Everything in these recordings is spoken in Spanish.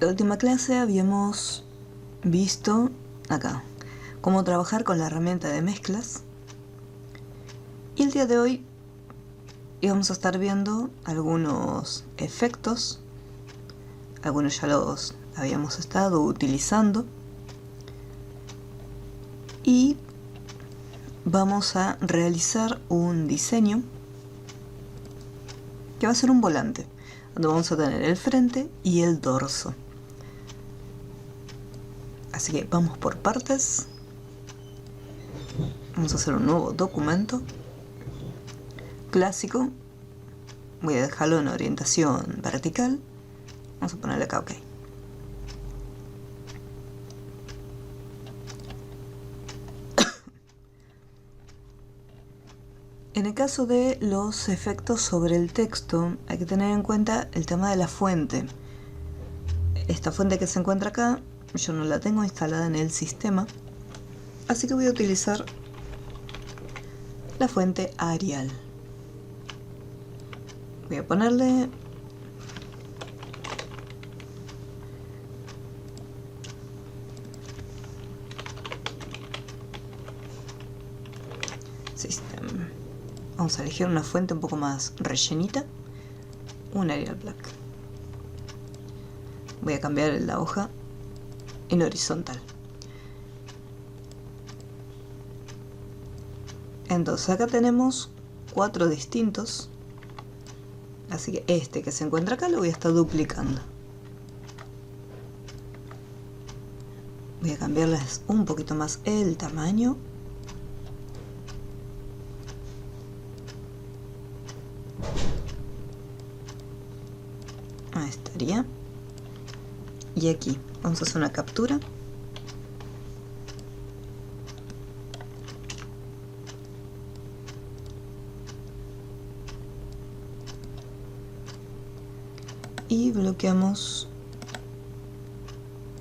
La última clase habíamos visto acá cómo trabajar con la herramienta de mezclas, y el día de hoy íbamos a estar viendo algunos efectos. Algunos ya los habíamos estado utilizando y vamos a realizar un diseño que va a ser un volante, donde vamos a tener el frente y el dorso. Así que vamos por partes. Vamos a hacer un nuevo documento clásico. Voy a dejarlo en orientación vertical. Vamos a ponerle acá OK. En el caso de los efectos sobre el texto, hay que tener en cuenta el tema de la fuente. Esta fuente que se encuentra acá, yo no la tengo instalada en el sistema, así que voy a utilizar la fuente Arial. Voy a ponerle System. Vamos a elegir una fuente un poco más rellenita, un Arial Black. Voy a cambiar la hoja en horizontal. Entonces acá tenemos 4 distintos, así que este que se encuentra acá lo voy a estar duplicando. Voy a cambiarles un poquito más el tamaño. Ahí estaría. Y aquí vamos a hacer una captura. Y bloqueamos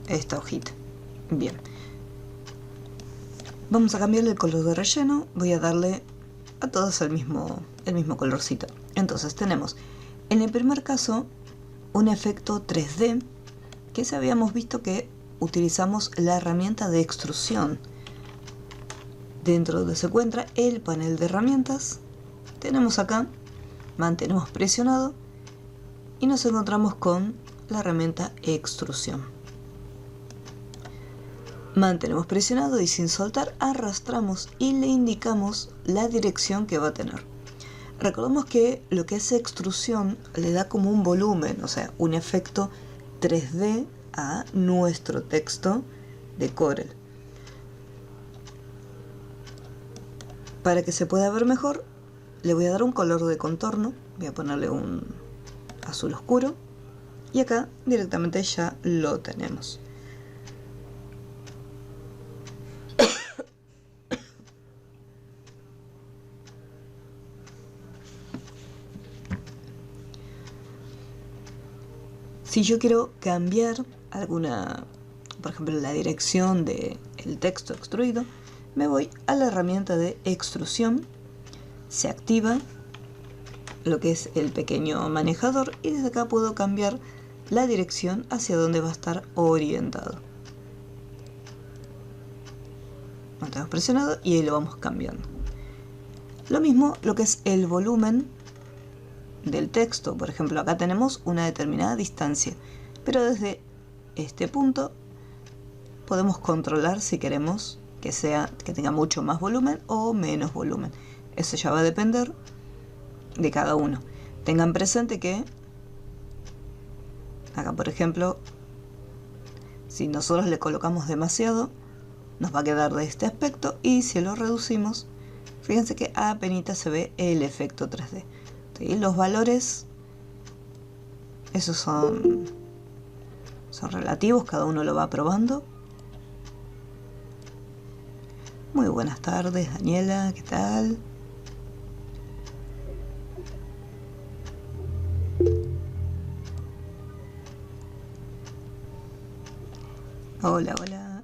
esta hojita. Bien. Vamos a cambiarle el color de relleno. Voy a darle a todos el mismo colorcito. Entonces tenemos en el primer caso un efecto 3D, que se habíamos visto que utilizamos la herramienta de extrusión. Dentro de se encuentra el panel de herramientas. Tenemos acá, mantenemos presionado y nos encontramos con la herramienta extrusión. Mantenemos presionado y sin soltar arrastramos y le indicamos la dirección que va a tener. Recordemos que lo que es extrusión le da como un volumen, o sea, un efecto 3D a nuestro texto de Corel. Para que se pueda ver mejor, le voy a dar un color de contorno. Voy a ponerle un azul oscuro y acá directamente ya lo tenemos. Si yo quiero cambiar alguna, por ejemplo, la dirección del texto extruido, me voy a la herramienta de extrusión, se activa lo que es el pequeño manejador y desde acá puedo cambiar la dirección hacia donde va a estar orientado. Mantenemos presionado y ahí lo vamos cambiando. Lo mismo lo que es el volumen del texto. Por ejemplo, acá tenemos una determinada distancia, pero desde este punto podemos controlar si queremos que tenga mucho más volumen o menos volumen. Eso ya va a depender de cada uno. Tengan presente que acá, por ejemplo, si nosotros le colocamos demasiado, nos va a quedar de este aspecto, y si lo reducimos, fíjense que apenas se ve el efecto 3D. ¿Sí? Los valores, esos son relativos, cada uno lo va probando. Muy buenas tardes, Daniela, ¿qué tal? Hola, hola.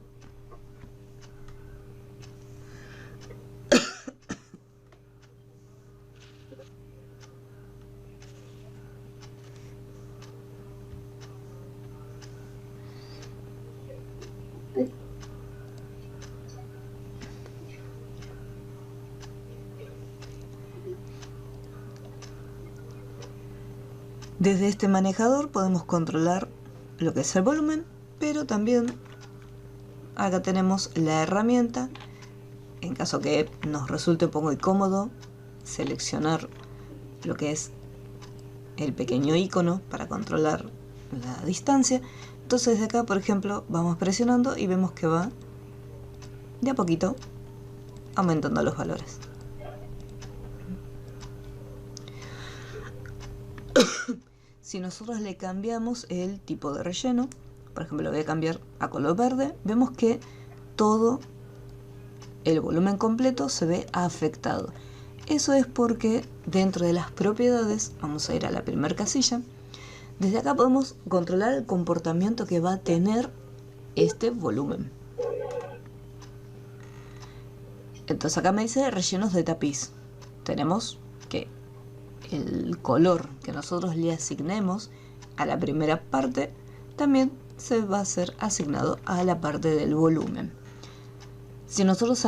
Desde este manejador podemos controlar lo que es el volumen, pero también acá tenemos la herramienta, en caso que nos resulte un poco incómodo seleccionar lo que es el pequeño icono para controlar la distancia. Entonces de acá, por ejemplo, vamos presionando y vemos que va de a poquito aumentando los valores. Si nosotros le cambiamos el tipo de relleno, por ejemplo, lo voy a cambiar a color verde, vemos que todo el volumen completo se ve afectado. Eso es porque dentro de las propiedades, vamos a ir a la primera casilla, desde acá podemos controlar el comportamiento que va a tener este volumen. Entonces acá me dice rellenos de tapiz. Tenemos que el color que nosotros le asignemos a la primera parte también se va a ser asignado a la parte del volumen. Si nosotros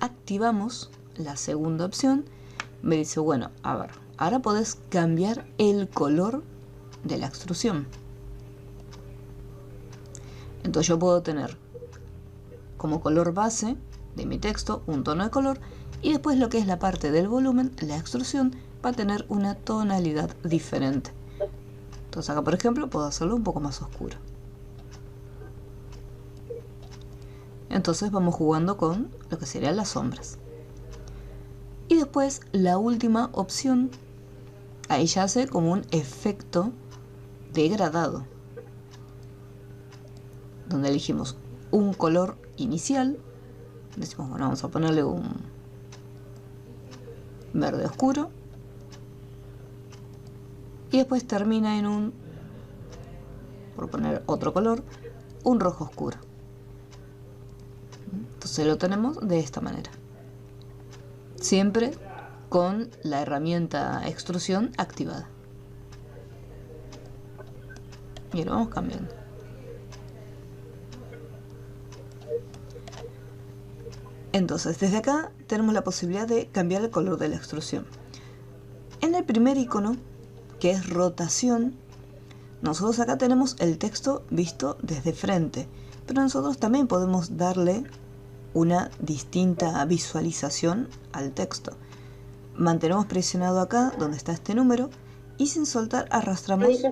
activamos la segunda opción, me dice, bueno, a ver, ahora podés cambiar el color de la extrusión. Entonces yo puedo tener como color base de mi texto un tono de color, y después lo que es la parte del volumen, la extrusión, va a tener una tonalidad diferente. Entonces acá, por ejemplo, puedo hacerlo un poco más oscuro. Entonces vamos jugando con lo que serían las sombras. Y después la última opción, ahí ya hace como un efecto degradado, donde elegimos un color inicial. Decimos, bueno, vamos a ponerle un verde oscuro, y después termina en un, por poner otro color, un rojo oscuro. Entonces lo tenemos de esta manera, siempre con la herramienta extrusión activada. Y lo vamos cambiando. Entonces desde acá tenemos la posibilidad de cambiar el color de la extrusión. En el primer icono, que es rotación, nosotros acá tenemos el texto visto desde frente, pero nosotros también podemos darle una distinta visualización al texto. Mantenemos presionado acá donde está este número y sin soltar arrastramos.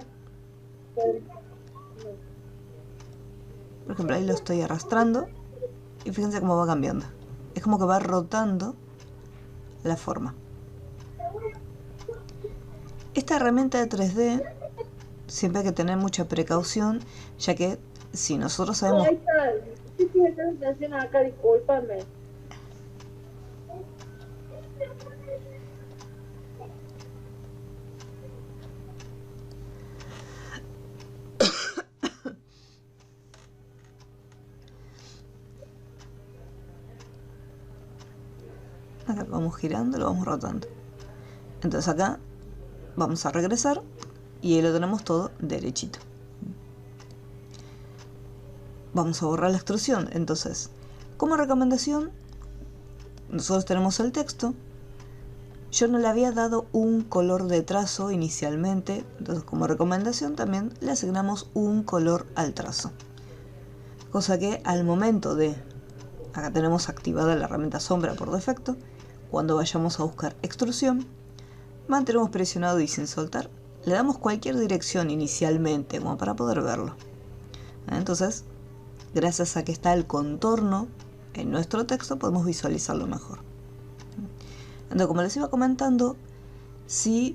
Por ejemplo, ahí lo estoy arrastrando y fíjense cómo va cambiando. Es como que va rotando la forma. Esta herramienta de 3D siempre hay que tener mucha precaución, ya que si nosotros sabemos... Ahí está. Sí, atención acá, discúlpame. Acá lo vamos girando, lo vamos rotando. Entonces acá vamos a regresar y ahí lo tenemos todo derechito. Vamos a borrar la extrusión. Entonces, como recomendación, nosotros tenemos el texto. Yo no le había dado un color de trazo inicialmente, entonces como recomendación también le asignamos un color al trazo. Cosa que al momento de... Acá tenemos activada la herramienta sombra por defecto. Cuando vayamos a buscar extrusión, mantenemos presionado y sin soltar. Le damos cualquier dirección inicialmente como para poder verlo. Entonces, gracias a que está el contorno en nuestro texto, podemos visualizarlo mejor. Entonces, como les iba comentando, si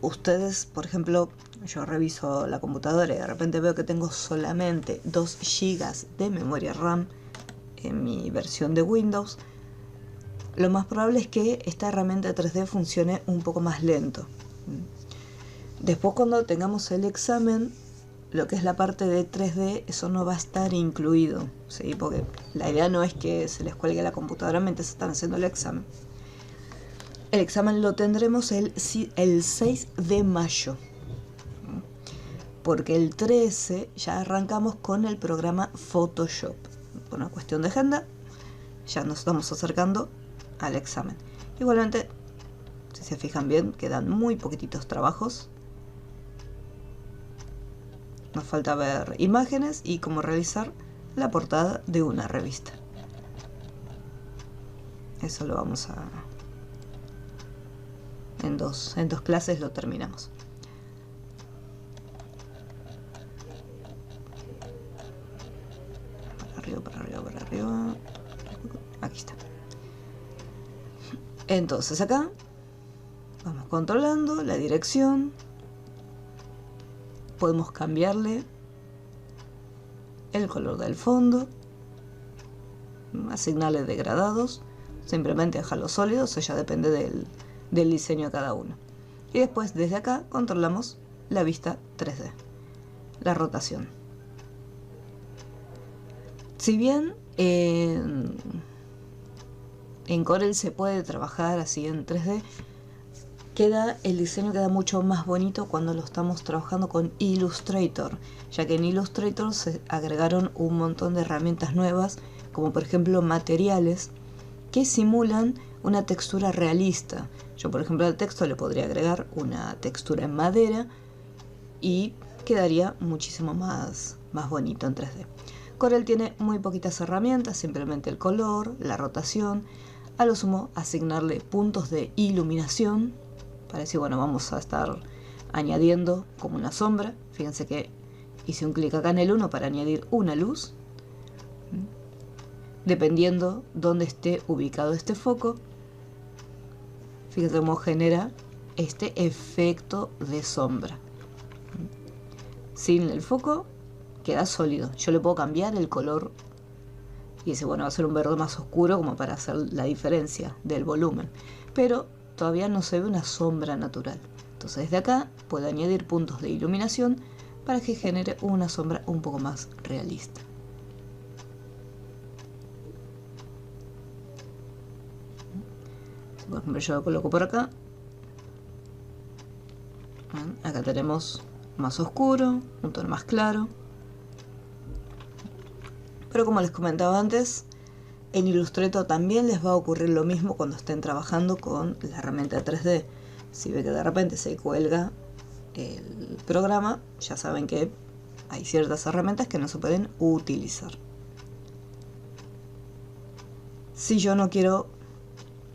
ustedes, por ejemplo, yo reviso la computadora y de repente veo que tengo solamente 2 GB de memoria RAM en mi versión de Windows, lo más probable es que esta herramienta 3D funcione un poco más lento. Después, cuando tengamos el examen, lo que es la parte de 3D, eso no va a estar incluido, ¿sí? Porque la idea no es que se les cuelgue la computadora mientras están haciendo el examen. El examen lo tendremos el 6 de mayo. porque el 13 ya arrancamos con el programa Photoshop. Por una cuestión de agenda, ya nos estamos acercando al examen. Igualmente, si se fijan bien, quedan muy poquititos trabajos. Nos falta ver imágenes y cómo realizar la portada de una revista. Eso lo vamos a... En dos clases lo terminamos. Para arriba. Aquí está. Entonces acá vamos controlando la dirección. Podemos cambiarle el color del fondo, asignarle degradados, simplemente dejarlo sólido, eso ya depende del diseño de cada uno. Y después desde acá controlamos la vista 3D, la rotación. Si bien en Corel se puede trabajar así en 3D, el diseño queda mucho más bonito cuando lo estamos trabajando con Illustrator, ya que en Illustrator se agregaron un montón de herramientas nuevas, como por ejemplo materiales que simulan una textura realista. Yo por ejemplo al texto le podría agregar una textura en madera y quedaría muchísimo más bonito en 3D. Corel tiene muy poquitas herramientas, simplemente el color, la rotación, a lo sumo asignarle puntos de iluminación. Para decir, bueno, vamos a estar añadiendo como una sombra. Fíjense que hice un clic acá en el 1 para añadir una luz. Dependiendo dónde esté ubicado este foco, fíjense cómo genera este efecto de sombra. Sin el foco queda sólido. Yo le puedo cambiar el color y dice, bueno, va a ser un verde más oscuro como para hacer la diferencia del volumen. Pero todavía no se ve una sombra natural. Entonces desde acá puedo añadir puntos de iluminación para que genere una sombra un poco más realista. Por ejemplo, yo lo coloco por acá. Acá tenemos más oscuro, un tono más claro. Pero como les comentaba antes, en Illustrator también les va a ocurrir lo mismo cuando estén trabajando con la herramienta 3D. Si ve que de repente se cuelga el programa, ya saben que hay ciertas herramientas que no se pueden utilizar. Si yo no quiero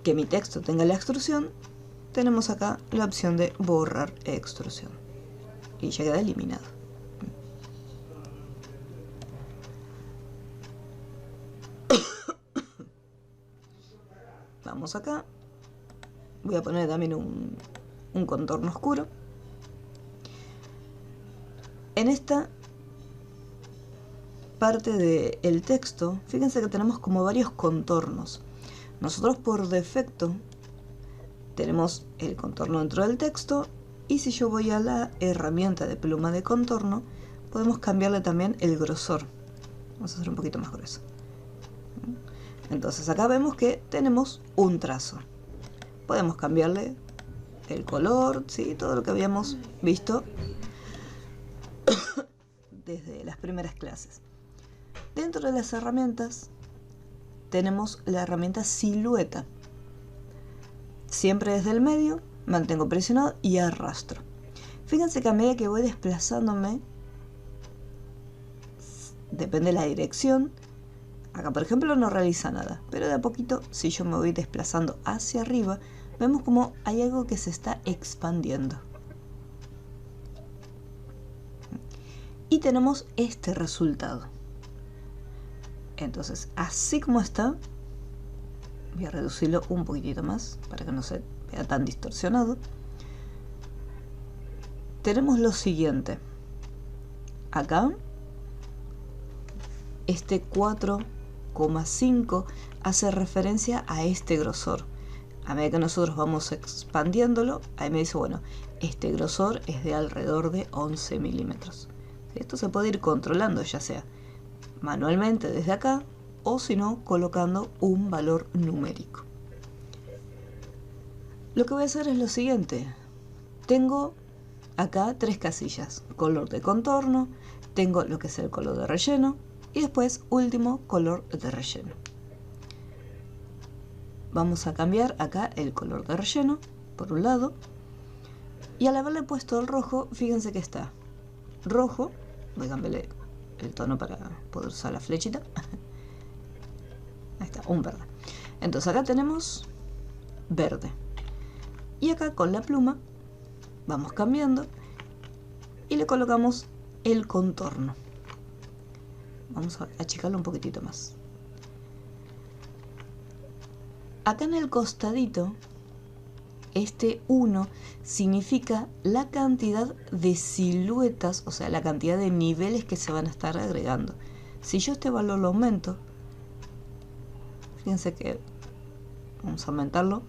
que mi texto tenga la extrusión, tenemos acá la opción de borrar extrusión y ya queda eliminado. Vamos acá, voy a poner también un contorno oscuro. En esta parte del texto, fíjense que tenemos como varios contornos. Nosotros por defecto tenemos el contorno dentro del texto, y si yo voy a la herramienta de pluma de contorno, podemos cambiarle también el grosor. Vamos a hacer un poquito más grueso. Entonces acá vemos que tenemos un trazo. Podemos cambiarle el color, ¿sí? Todo lo que habíamos visto desde las primeras clases. Dentro de las herramientas tenemos la herramienta silueta. Siempre desde el medio mantengo presionado y arrastro. Fíjense que a medida que voy desplazándome, depende de la dirección. Acá por ejemplo no realiza nada, pero de a poquito, si yo me voy desplazando hacia arriba, vemos como hay algo que se está expandiendo. Y tenemos este resultado. Entonces, así como está, voy a reducirlo un poquitito más para que no se vea tan distorsionado. Tenemos lo siguiente. Acá, este 4,5 hace referencia a este grosor. A medida que nosotros vamos expandiéndolo, ahí me dice, bueno, este grosor es de alrededor de 11 milímetros. Esto se puede ir controlando, ya sea manualmente desde acá, o si no, colocando un valor numérico. Lo que voy a hacer es lo siguiente. Tengo acá 3 casillas: color de contorno, tengo lo que es el color de relleno y después último color de relleno. Vamos a cambiar acá el color de relleno por un lado, y al haberle puesto el rojo, fíjense que está rojo. Voy a cambiarle el tono para poder usar la flechita. Ahí está, un verde. Entonces acá tenemos verde, y acá con la pluma vamos cambiando y le colocamos el contorno. Vamos a achicarlo un poquitito más. Acá en el costadito, este 1 significa la cantidad de siluetas, o sea, la cantidad de niveles que se van a estar agregando. Si yo este valor lo aumento, fíjense que vamos a aumentarlo.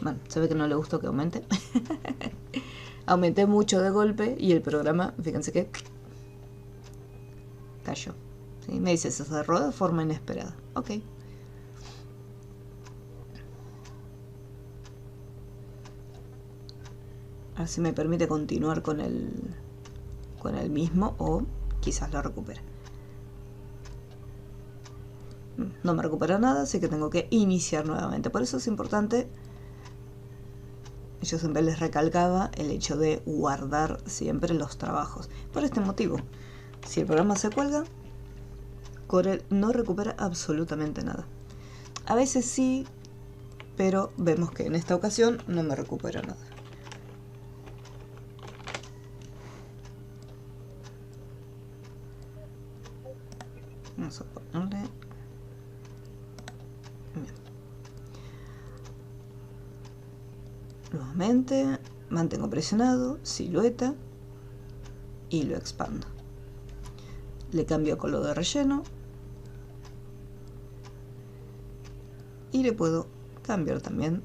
Bueno, se ve que no le gustó que aumente. Aumenté mucho de golpe y el programa, fíjense que cayó. ¿Sí? Me dice, se cerró de forma inesperada. Ok. A ver si me permite continuar con el mismo, o quizás lo recupere. No me recupera nada, así que tengo que iniciar nuevamente. Por eso es importante, yo siempre les recalcaba el hecho de guardar siempre los trabajos. Por este motivo, si el programa se cuelga, Corel no recupera absolutamente nada. A veces sí, pero vemos que en esta ocasión no me recupera nada. Vamos a ponerle... Bien. Nuevamente mantengo presionado, silueta, y lo expando. Le cambio color de relleno y le puedo cambiar también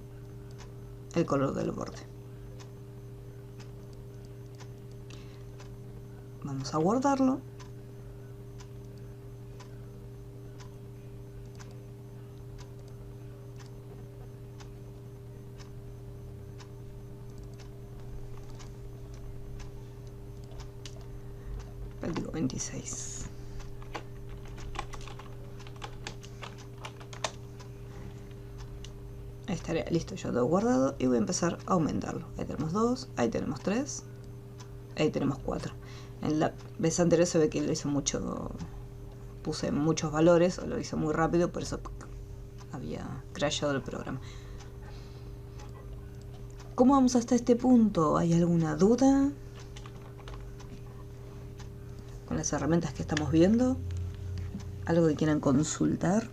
el color del borde. Vamos a guardarlo. Digo 26. Ahí estaría listo, yo lo he guardado y voy a empezar a aumentarlo. Ahí tenemos 2, ahí tenemos 3, ahí tenemos 4. En la vez anterior se ve que lo hice mucho, puse muchos valores, o lo hice muy rápido, por eso había crashado el programa. ¿Cómo vamos hasta este punto? ¿Hay alguna duda con las herramientas que estamos viendo? ¿Algo que quieran consultar?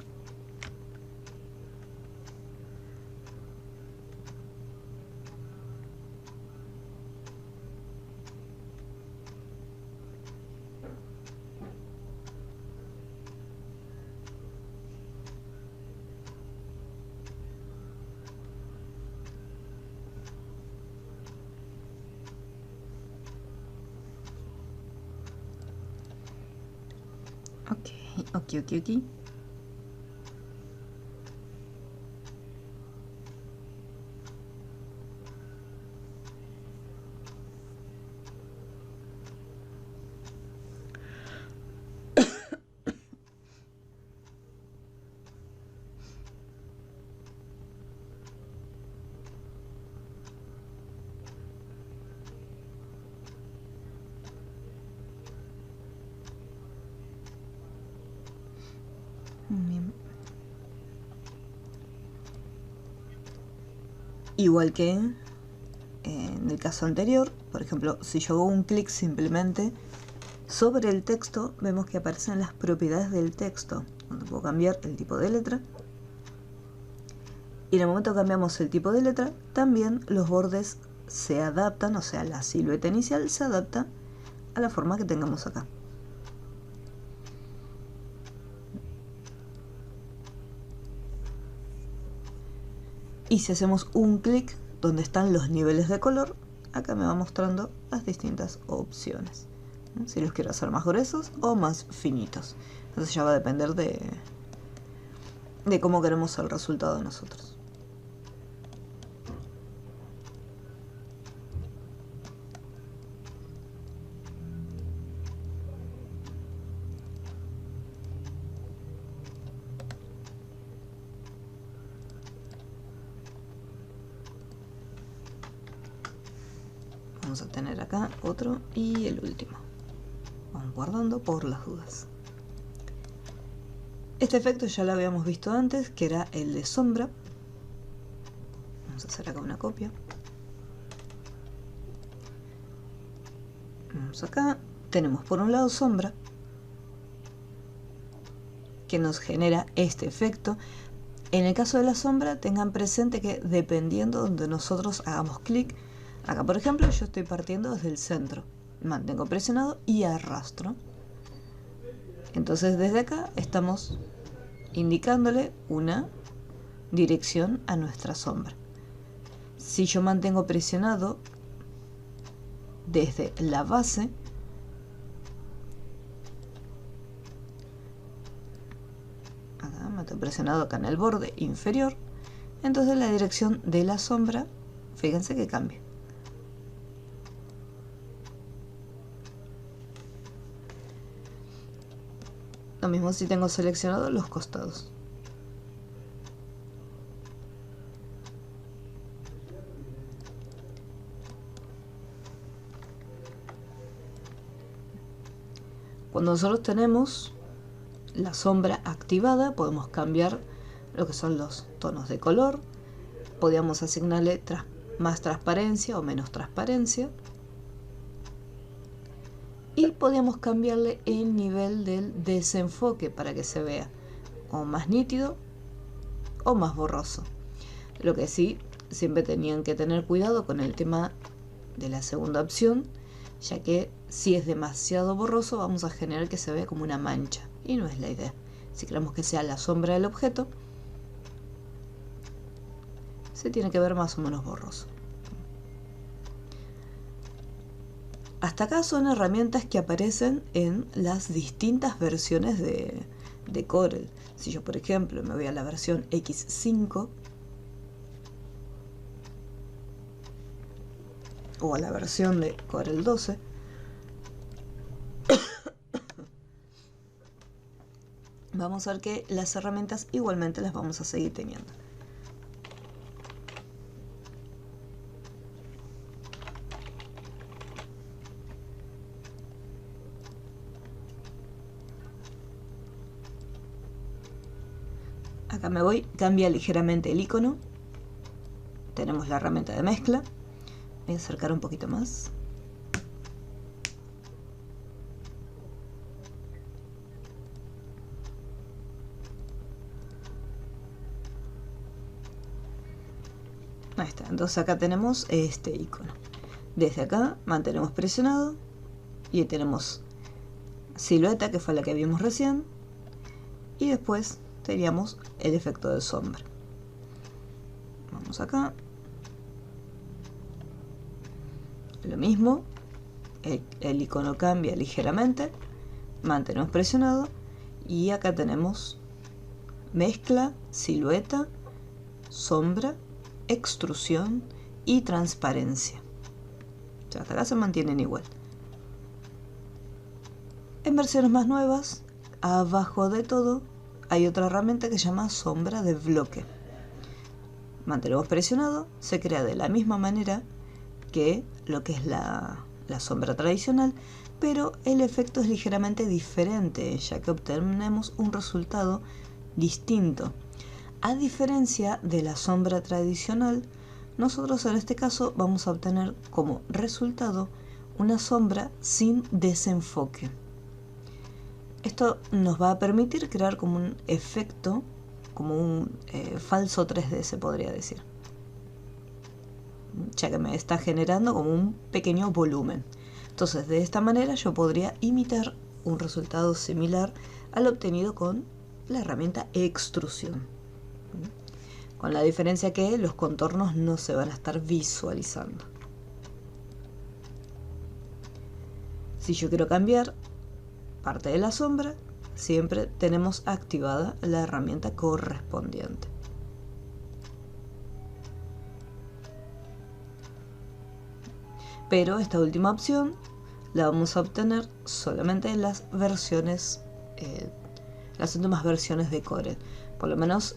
Ok. Bien. Igual que en el caso anterior, por ejemplo, si yo hago un clic simplemente sobre el texto, vemos que aparecen las propiedades del texto, donde puedo cambiar el tipo de letra. Y en el momento que cambiamos el tipo de letra, también los bordes se adaptan, o sea, la silueta inicial se adapta a la forma que tengamos acá. Y si hacemos un clic donde están los niveles de color, acá me va mostrando las distintas opciones. Si los quiero hacer más gruesos o más finitos. Entonces ya va a depender de cómo queremos el resultado de nosotros. Vamos a tener acá otro y el último. Vamos guardando por las dudas. Este efecto ya lo habíamos visto antes, que era el de sombra. Vamos a hacer acá una copia. Vamos acá. Tenemos por un lado sombra, que nos genera este efecto. En el caso de la sombra, tengan presente que dependiendo donde nosotros hagamos clic, acá por ejemplo yo estoy partiendo desde el centro, mantengo presionado y arrastro. Entonces desde acá estamos indicándole una dirección a nuestra sombra. Si yo mantengo presionado desde la base, acá mantengo presionado acá en el borde inferior, entonces la dirección de la sombra, fíjense que cambia. Lo mismo si tengo seleccionados los costados. Cuando nosotros tenemos la sombra activada, podemos cambiar lo que son los tonos de color. Podríamos asignarle más transparencia o menos transparencia. Y podemos cambiarle el nivel del desenfoque para que se vea o más nítido o más borroso. Lo que sí, siempre tenían que tener cuidado con el tema de la segunda opción, ya que si es demasiado borroso vamos a generar que se vea como una mancha y no es la idea. Si queremos que sea la sombra del objeto, se tiene que ver más o menos borroso. Hasta acá son herramientas que aparecen en las distintas versiones de Corel. Si yo, por ejemplo, me voy a la versión X5 o a la versión de Corel 12, vamos a ver que las herramientas igualmente las vamos a seguir teniendo. Acá me voy, cambia ligeramente el icono. Tenemos la herramienta de mezcla. Voy a acercar un poquito más. Ahí está, entonces acá tenemos este icono. Desde acá mantenemos presionado y tenemos silueta, que fue la que vimos recién, y después teníamos el efecto de sombra. Vamos acá, lo mismo, el icono cambia ligeramente, mantenemos presionado y acá tenemos mezcla, silueta, sombra, extrusión y transparencia. O sea, hasta acá se mantienen igual. En versiones más nuevas, abajo de todo hay otra herramienta que se llama sombra de bloque. Mantenemos presionado, se crea de la misma manera que lo que es la sombra tradicional, pero el efecto es ligeramente diferente, ya que obtenemos un resultado distinto. A diferencia de la sombra tradicional, nosotros en este caso vamos a obtener como resultado una sombra sin desenfoque. Esto nos va a permitir crear como un efecto, como un falso 3D se podría decir, ya que me está generando como un pequeño volumen. Entonces de esta manera yo podría imitar un resultado similar al obtenido con la herramienta extrusión, con la diferencia que los contornos no se van a estar visualizando. Si yo quiero cambiar parte de la sombra, siempre tenemos activada la herramienta correspondiente. Pero esta última opción la vamos a obtener solamente en las versiones, las últimas versiones de Corel. Por lo menos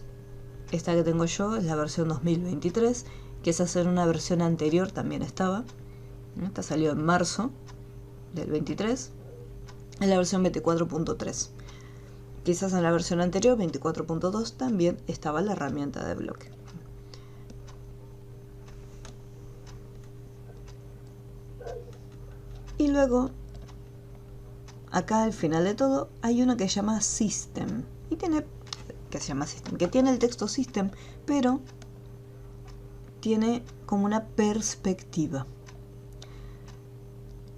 esta que tengo yo es la versión 2023, que esa en una versión anterior también estaba. Esta salió en marzo del 23, en la versión 24.3. Quizás en la versión anterior, 24.2, también estaba la herramienta de bloque. Y luego, acá al final de todo, hay una que se llama System. Y que tiene el texto System, pero tiene como una perspectiva.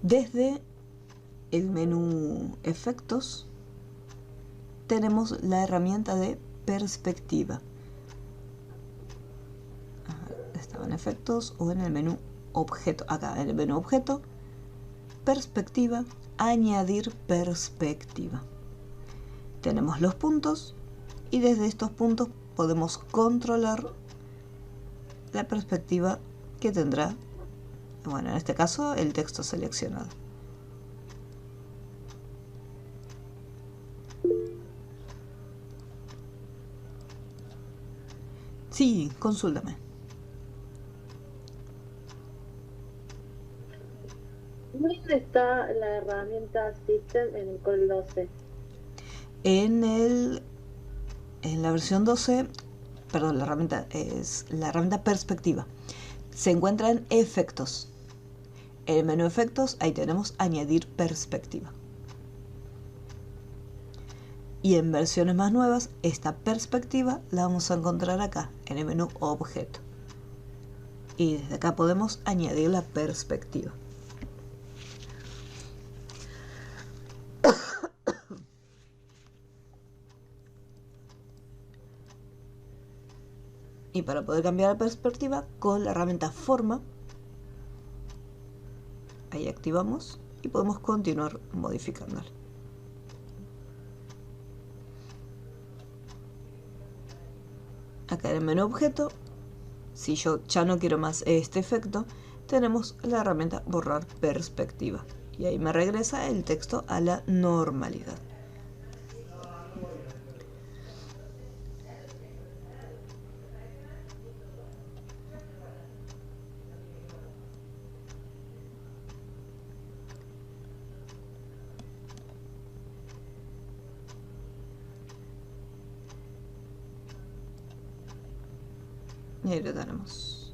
Desde el menú Efectos, tenemos la herramienta de perspectiva. Estaba en Efectos o en el menú Objeto. Acá en el menú Objeto, Perspectiva, añadir perspectiva. Tenemos los puntos y desde estos puntos podemos controlar la perspectiva que tendrá, bueno, en este caso, el texto seleccionado. Sí, consúltame. ¿Dónde está la herramienta System en el Corel 12? En la versión 12, perdón, la herramienta es la herramienta perspectiva. Se encuentra en Efectos. En el menú Efectos, ahí tenemos añadir perspectiva. Y en versiones más nuevas, esta perspectiva la vamos a encontrar acá, en el menú Objeto. Y desde acá podemos añadir la perspectiva. Y para poder cambiar la perspectiva, con la herramienta Forma, ahí activamos y podemos continuar modificándola. Acá en el menú Objeto, si yo ya no quiero más este efecto, tenemos la herramienta Borrar perspectiva. Y ahí me regresa el texto a la normalidad. Y ahí lo tenemos.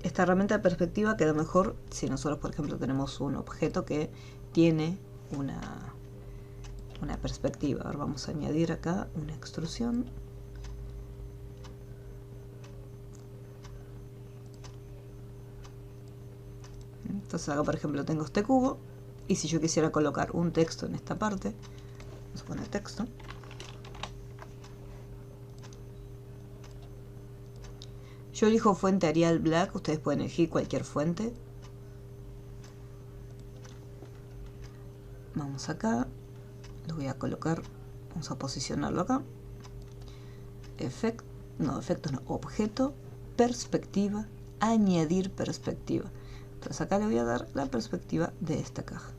Esta herramienta de perspectiva queda mejor si nosotros, por ejemplo, tenemos un objeto que tiene una perspectiva. Ahora vamos a añadir acá una extrusión. Entonces acá, por ejemplo, tengo este cubo y si yo quisiera colocar un texto en esta parte, vamos a poner texto. Yo elijo fuente Arial Black, ustedes pueden elegir cualquier fuente. Vamos acá, lo voy a colocar, vamos a posicionarlo acá. Efectos no, objeto, perspectiva, añadir perspectiva. Entonces acá le voy a dar la perspectiva de esta caja.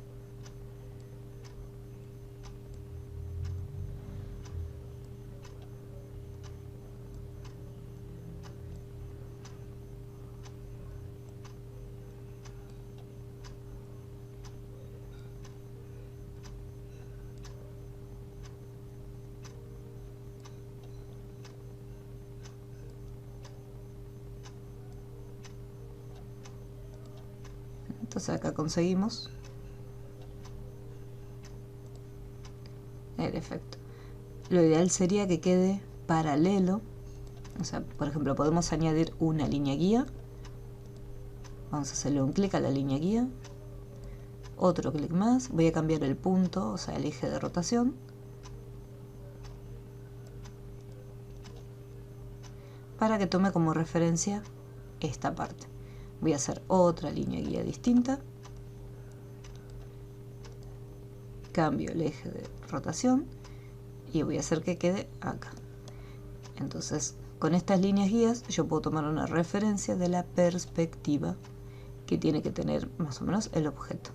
Entonces acá conseguimos el efecto. Lo ideal sería que quede paralelo. O sea, por ejemplo, podemos añadir una línea guía. Vamos a hacerle un clic a la línea guía. Otro clic más. Voy a cambiar el punto, o sea, el eje de rotación. Para que tome como referencia esta parte. Voy a hacer otra línea guía distinta. Cambio el eje de rotación y voy a hacer que quede acá. Entonces, con estas líneas guías yo puedo tomar una referencia de la perspectiva que tiene que tener más o menos el objeto.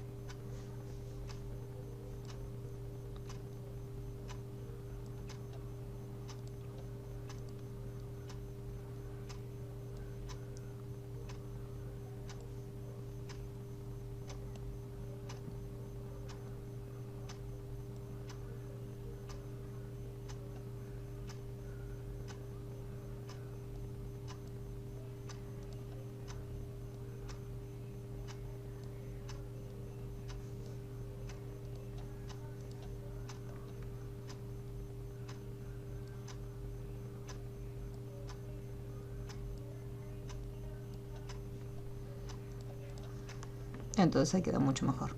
Entonces ahí queda mucho mejor.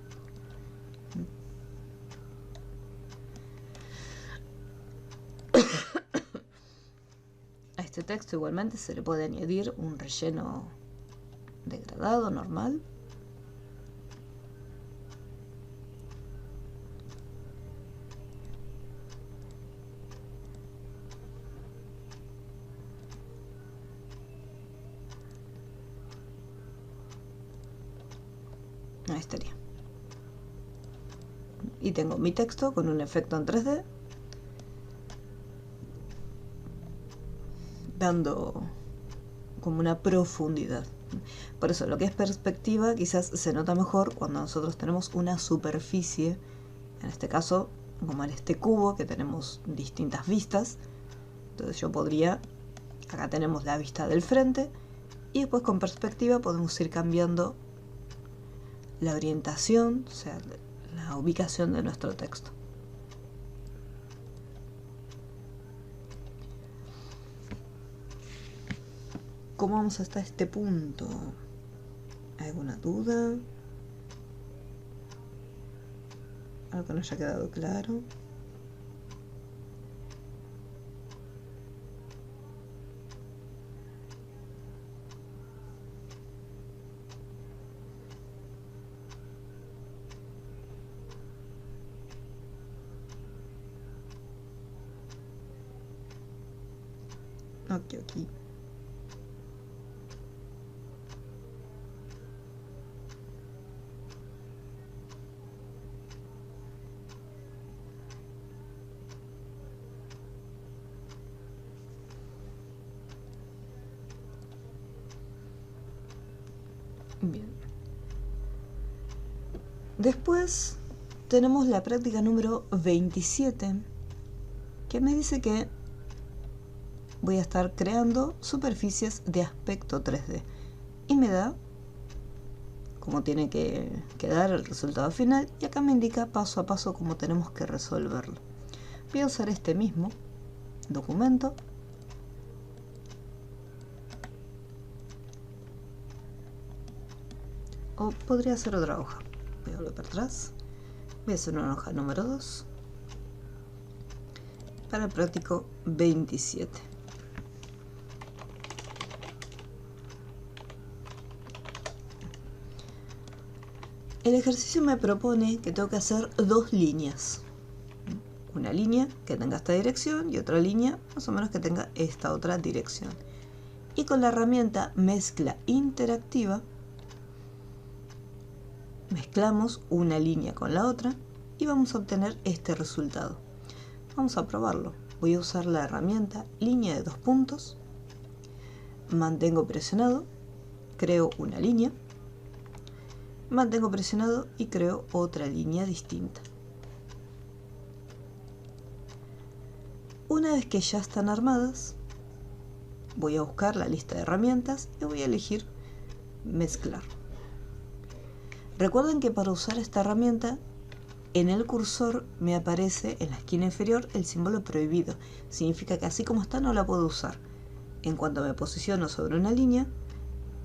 A este texto igualmente se le puede añadir un relleno degradado normal. Ahí estaría. Y tengo mi texto con un efecto en 3D, dando como una profundidad. Por eso lo que es perspectiva quizás se nota mejor cuando nosotros tenemos una superficie, en este caso como en este cubo que tenemos distintas vistas. Entonces yo podría, acá tenemos la vista del frente y después con perspectiva podemos ir cambiando la orientación, o sea, la ubicación de nuestro texto. ¿Cómo vamos hasta este punto? ¿Alguna duda? ¿Algo que no haya quedado claro? Ok. Bien. Después tenemos la práctica número 27, que me dice que voy a estar creando superficies de aspecto 3D. Y me da cómo tiene que quedar el resultado final. Y acá me indica paso a paso cómo tenemos que resolverlo. Voy a usar este mismo documento. O podría hacer otra hoja. Voy a volver para atrás. Voy a hacer una hoja número 2 para el práctico 27. El ejercicio me propone que tengo que hacer dos líneas. Una línea que tenga esta dirección y otra línea más o menos que tenga esta otra dirección. Y con la herramienta mezcla interactiva mezclamos una línea con la otra y vamos a obtener este resultado. Vamos a probarlo. Voy a usar la herramienta línea de 2 puntos. Mantengo presionado, creo una línea. Mantengo presionado y creo otra línea distinta. Una vez que ya están armadas, voy a buscar la lista de herramientas y voy a elegir mezclar. Recuerden que para usar esta herramienta, en el cursor me aparece en la esquina inferior el símbolo prohibido. Significa que así como está no la puedo usar. En cuanto me posiciono sobre una línea,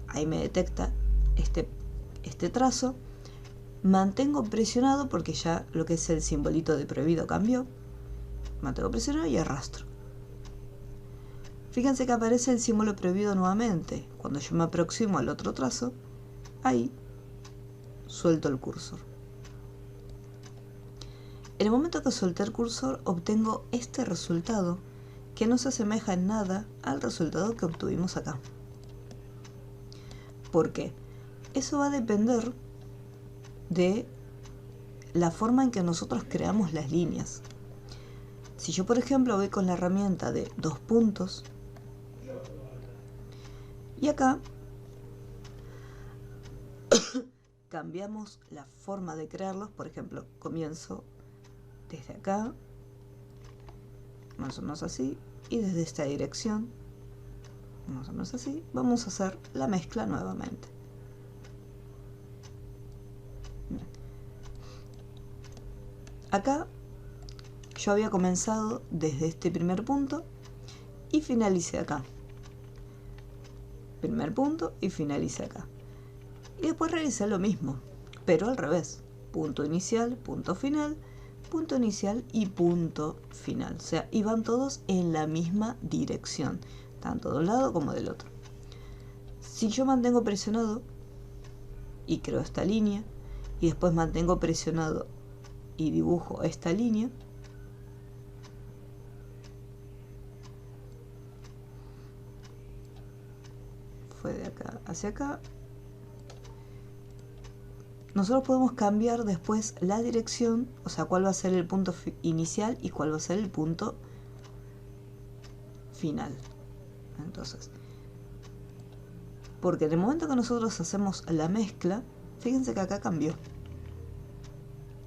ahí me detecta este trazo. Mantengo presionado porque ya lo que es el simbolito de prohibido cambió. Mantengo presionado y arrastro. Fíjense que aparece el símbolo prohibido nuevamente. Cuando yo me aproximo al otro trazo, ahí suelto el cursor. En el momento que solté el cursor, obtengo este resultado que no se asemeja en nada al resultado que obtuvimos acá. ¿Por qué? Eso va a depender de la forma en que nosotros creamos las líneas. Si yo, por ejemplo, voy con la herramienta de 2 puntos y acá cambiamos la forma de crearlos, por ejemplo, comienzo desde acá, más o menos así, y desde esta dirección, más o menos así, vamos a hacer la mezcla nuevamente. Acá yo había comenzado desde este primer punto y finalicé acá. Primer punto y finalicé acá. Y después realicé lo mismo, pero al revés. Punto inicial, punto final, punto inicial y punto final. O sea, iban todos en la misma dirección, tanto de un lado como del otro. Si yo mantengo presionado y creo esta línea, y después mantengo presionado y dibujo esta línea, fue de acá hacia acá, nosotros podemos cambiar después la dirección, o sea, cuál va a ser el punto inicial y cuál va a ser el punto final. Entonces, porque en el momento que nosotros hacemos la mezcla, fíjense que acá cambió.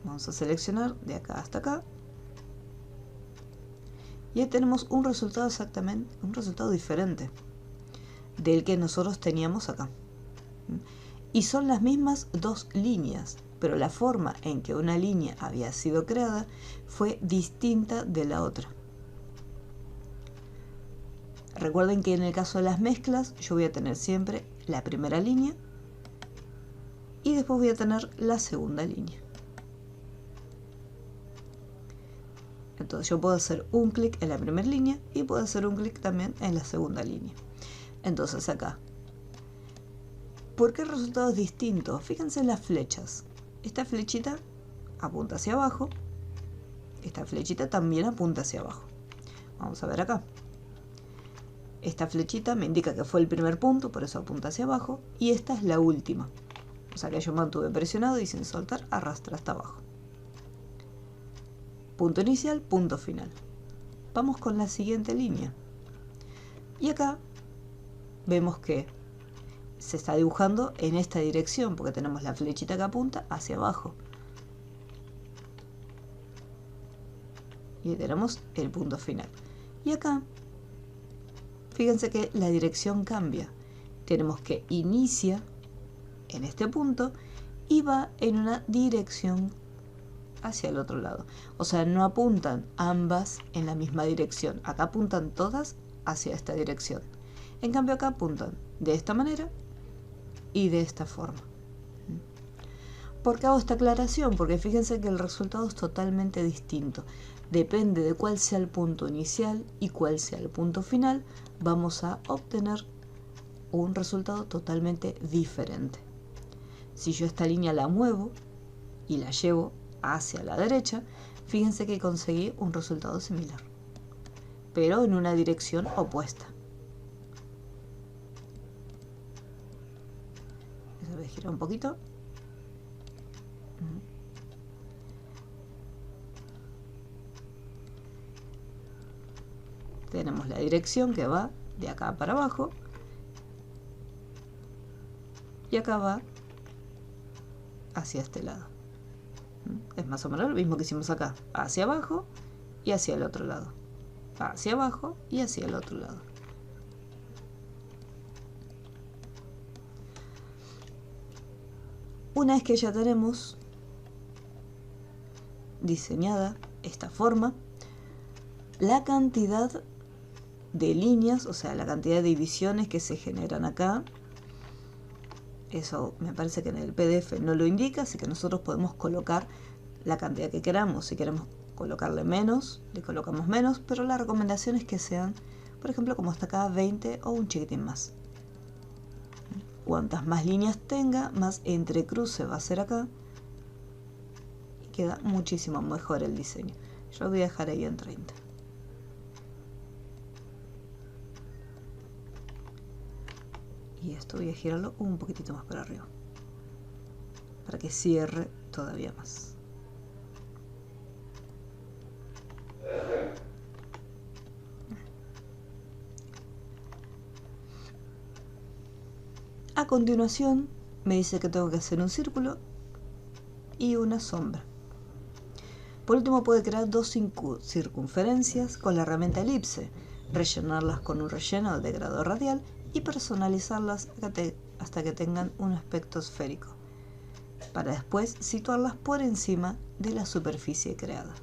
Vamos a seleccionar de acá hasta acá. Y ahí tenemos un resultado exactamente, un resultado diferente del que nosotros teníamos acá. Y son las mismas dos líneas, pero la forma en que una línea había sido creada fue distinta de la otra. Recuerden que en el caso de las mezclas, yo voy a tener siempre la primera línea y después voy a tener la segunda línea. Entonces yo puedo hacer un clic en la primera línea y puedo hacer un clic también en la segunda línea. Entonces acá, ¿por qué el resultado es distinto? Fíjense en las flechas. Esta flechita apunta hacia abajo. Esta flechita también apunta hacia abajo. Vamos a ver acá. Esta flechita me indica que fue el primer punto, por eso apunta hacia abajo. Y esta es la última. O sea que yo mantuve presionado y sin soltar arrastra hasta abajo. Punto inicial, punto final. Vamos con la siguiente línea. Y acá vemos que se está dibujando en esta dirección, porque tenemos la flechita que apunta hacia abajo. Y tenemos el punto final. Y acá, fíjense que la dirección cambia. Tenemos que inicia en este punto y va en una dirección hacia el otro lado. O sea, no apuntan ambas en la misma dirección. Acá apuntan todas hacia esta dirección. En cambio acá apuntan de esta manera y de esta forma. ¿Por qué hago esta aclaración? Porque fíjense que el resultado es totalmente distinto. Depende de cuál sea el punto inicial y cuál sea el punto final, vamos a obtener un resultado totalmente diferente. Si yo esta línea la muevo y la llevo hacia la derecha, fíjense que conseguí un resultado similar, pero en una dirección opuesta. Eso voy a girar un poquito. Tenemos la dirección que va de acá para abajo y acá va hacia este lado. Es más o menos lo mismo que hicimos acá, hacia abajo y hacia el otro lado, hacia abajo y hacia el otro lado. Una vez que ya tenemos diseñada esta forma, la cantidad de líneas, o sea, la cantidad de divisiones que se generan acá, eso me parece que en el PDF no lo indica, así que nosotros podemos colocar la cantidad que queramos. Si queremos colocarle menos, le colocamos menos, pero la recomendación es que sean por ejemplo, como está acá, 20 o un chiquitín más. Cuantas más líneas tenga, más entrecruce va a ser acá. Y queda muchísimo mejor el diseño. Yo lo voy a dejar ahí en 30. Y esto voy a girarlo un poquitito más para arriba, para que cierre todavía más. A continuación me dice que tengo que hacer un círculo y una sombra. Por último, puede crear dos circunferencias con la herramienta elipse, rellenarlas con un relleno de grado radial y personalizarlas hasta que tengan un aspecto esférico, para después situarlas por encima de la superficie creada.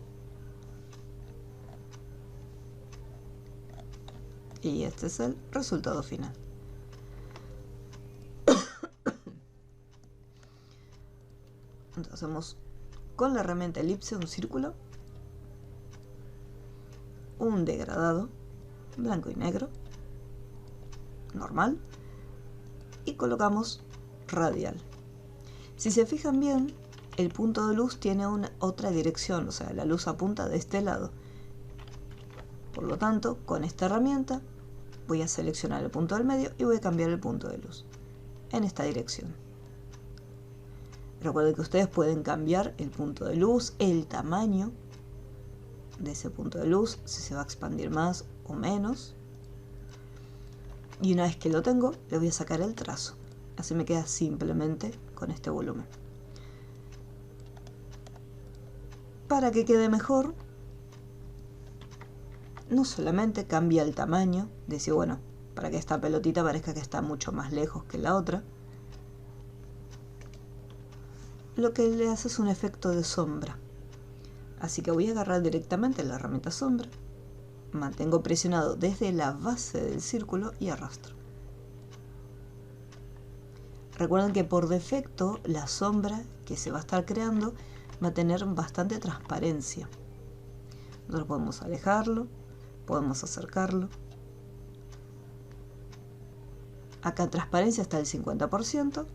Y este es el resultado final. Entonces hacemos con la herramienta elipse un círculo, un degradado, blanco y negro, normal, y colocamos radial. Si se fijan bien, el punto de luz tiene otra dirección, o sea, la luz apunta de este lado. Por lo tanto, con esta herramienta voy a seleccionar el punto del medio y voy a cambiar el punto de luz en esta dirección. Recuerden que ustedes pueden cambiar el punto de luz, el tamaño de ese punto de luz, si se va a expandir más o menos. Y una vez que lo tengo, le voy a sacar el trazo. Así me queda simplemente con este volumen. Para que quede mejor, no solamente cambia el tamaño, decir, bueno, para que esta pelotita parezca que está mucho más lejos que la otra, lo que le hace es un efecto de sombra. Así que voy a agarrar directamente la herramienta sombra, mantengo presionado desde la base del círculo y arrastro. Recuerden que por defecto la sombra que se va a estar creando va a tener bastante transparencia. Nosotros podemos alejarlo, podemos acercarlo. Acá en transparencia está el 50%,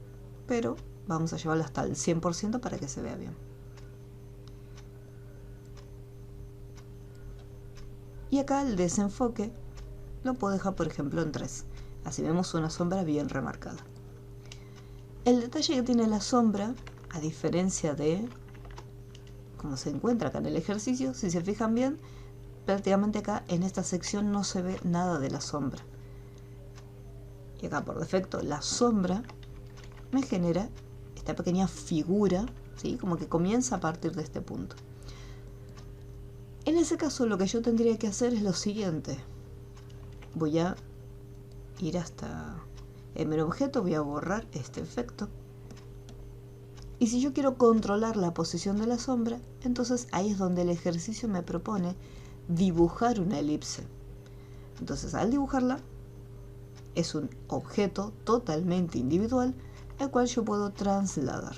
pero vamos a llevarlo hasta el 100% para que se vea bien. Y acá el desenfoque lo puedo dejar, por ejemplo, en 3. Así vemos una sombra bien remarcada. El detalle que tiene la sombra, a diferencia de como se encuentra acá en el ejercicio, si se fijan bien, prácticamente acá en esta sección no se ve nada de la sombra. Y acá por defecto la sombra me genera esta pequeña figura, ¿sí? Como que comienza a partir de este punto. En ese caso lo que yo tendría que hacer es lo siguiente. Voy a ir hasta en mi objeto, voy a borrar este efecto. Y si yo quiero controlar la posición de la sombra, entonces ahí es donde el ejercicio me propone dibujar una elipse. Entonces al dibujarla, es un objeto totalmente individual el cual yo puedo trasladar.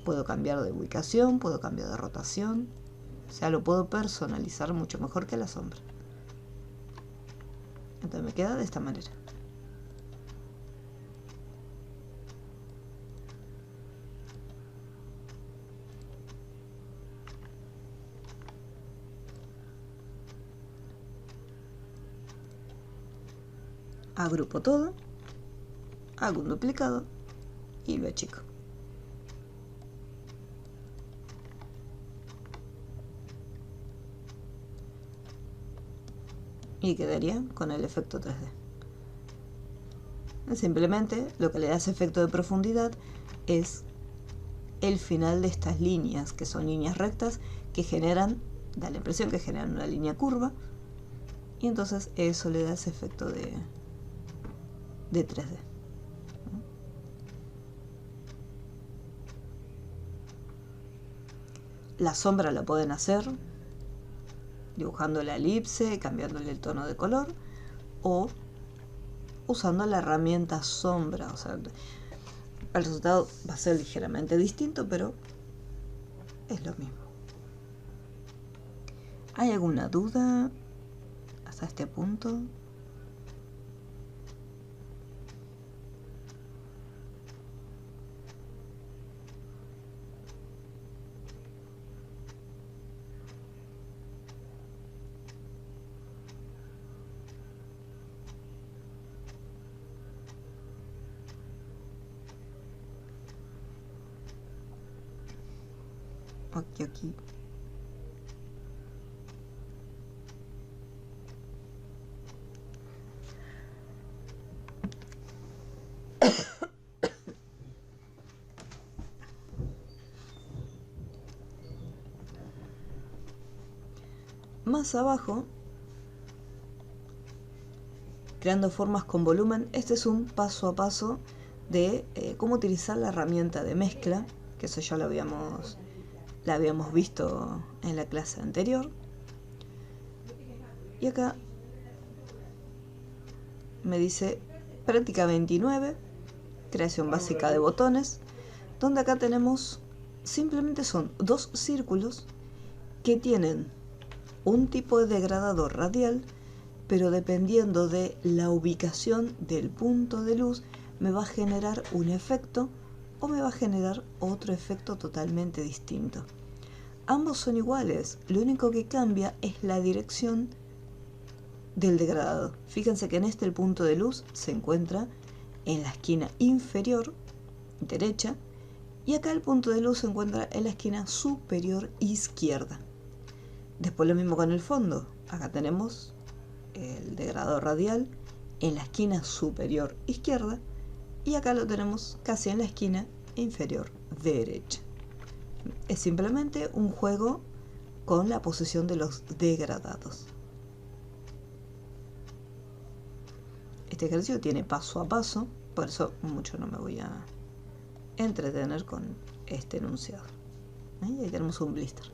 Puedo cambiar de ubicación, puedo cambiar de rotación, o sea, lo puedo personalizar mucho mejor que la sombra. Entonces me queda de esta manera. Agrupo todo, hago un duplicado y lo achico. Y quedaría con el efecto 3D. Simplemente lo que le da ese efecto de profundidad es el final de estas líneas, que son líneas rectas que generan, da la impresión que generan una línea curva, y entonces eso le da ese efecto de 3D. La sombra la pueden hacer dibujando la elipse, cambiándole el tono de color, o usando la herramienta sombra. O sea, el resultado va a ser ligeramente distinto, pero es lo mismo. ¿Hay alguna duda hasta este punto? Aquí. Más abajo, creando formas con volumen, este es un paso a paso de cómo utilizar la herramienta de mezcla, que eso ya la habíamos visto en la clase anterior. Y acá me dice práctica 29, creación básica de botones, donde acá tenemos, simplemente son dos círculos que tienen un tipo de degradado radial, pero dependiendo de la ubicación del punto de luz me va a generar un efecto o me va a generar otro efecto totalmente distinto. Ambos son iguales, lo único que cambia es la dirección del degradado. Fíjense que en este el punto de luz se encuentra en la esquina inferior derecha y acá el punto de luz se encuentra en la esquina superior izquierda. Después lo mismo con el fondo. Acá tenemos el degradado radial en la esquina superior izquierda y acá lo tenemos casi en la esquina inferior derecha. Es simplemente un juego con la posición de los degradados. Este ejercicio tiene paso a paso, por eso mucho no me voy a entretener con este enunciado. Ahí tenemos un blister.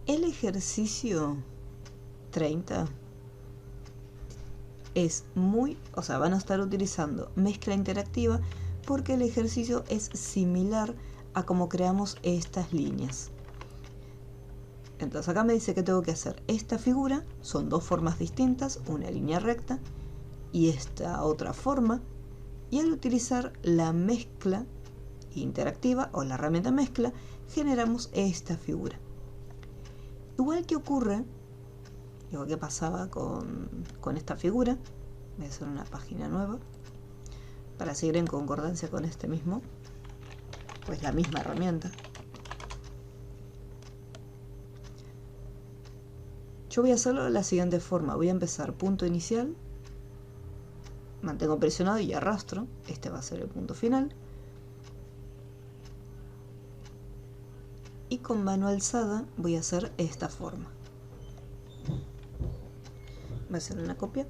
El ejercicio 30 es van a estar utilizando mezcla interactiva porque el ejercicio es similar a cómo creamos estas líneas. Entonces acá me dice que tengo que hacer esta figura, son dos formas distintas, una línea recta y esta otra forma, y al utilizar la mezcla interactiva o la herramienta mezcla generamos esta figura. Igual que pasaba con esta figura, voy a hacer una página nueva para seguir en concordancia con este mismo, pues la misma herramienta. Yo voy a hacerlo de la siguiente forma, voy a empezar punto inicial, mantengo presionado y arrastro, este va a ser el punto final, y con mano alzada voy a hacer esta forma. Voy a hacer una copia.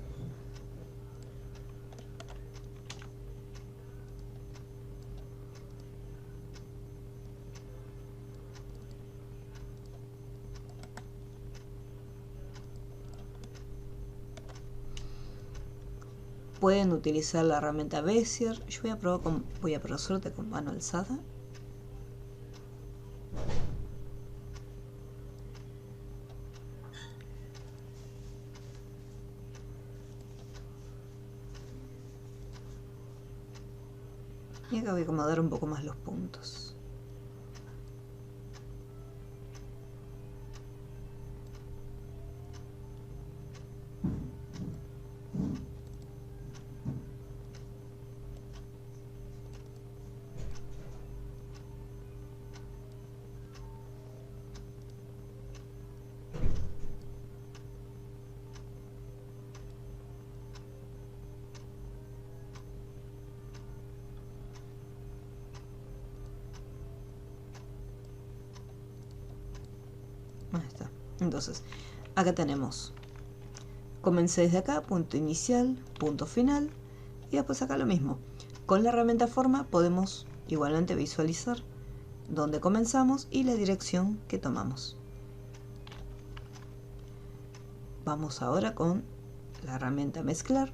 Pueden utilizar la herramienta Bezier. Yo voy a probar suerte con mano alzada. Y acá voy a acomodar un poco más los puntos. Ahí está. Entonces, acá tenemos, comencé desde acá, punto inicial, punto final, y después acá lo mismo. Con la herramienta forma podemos igualmente visualizar dónde comenzamos y la dirección que tomamos. Vamos ahora con la herramienta mezclar,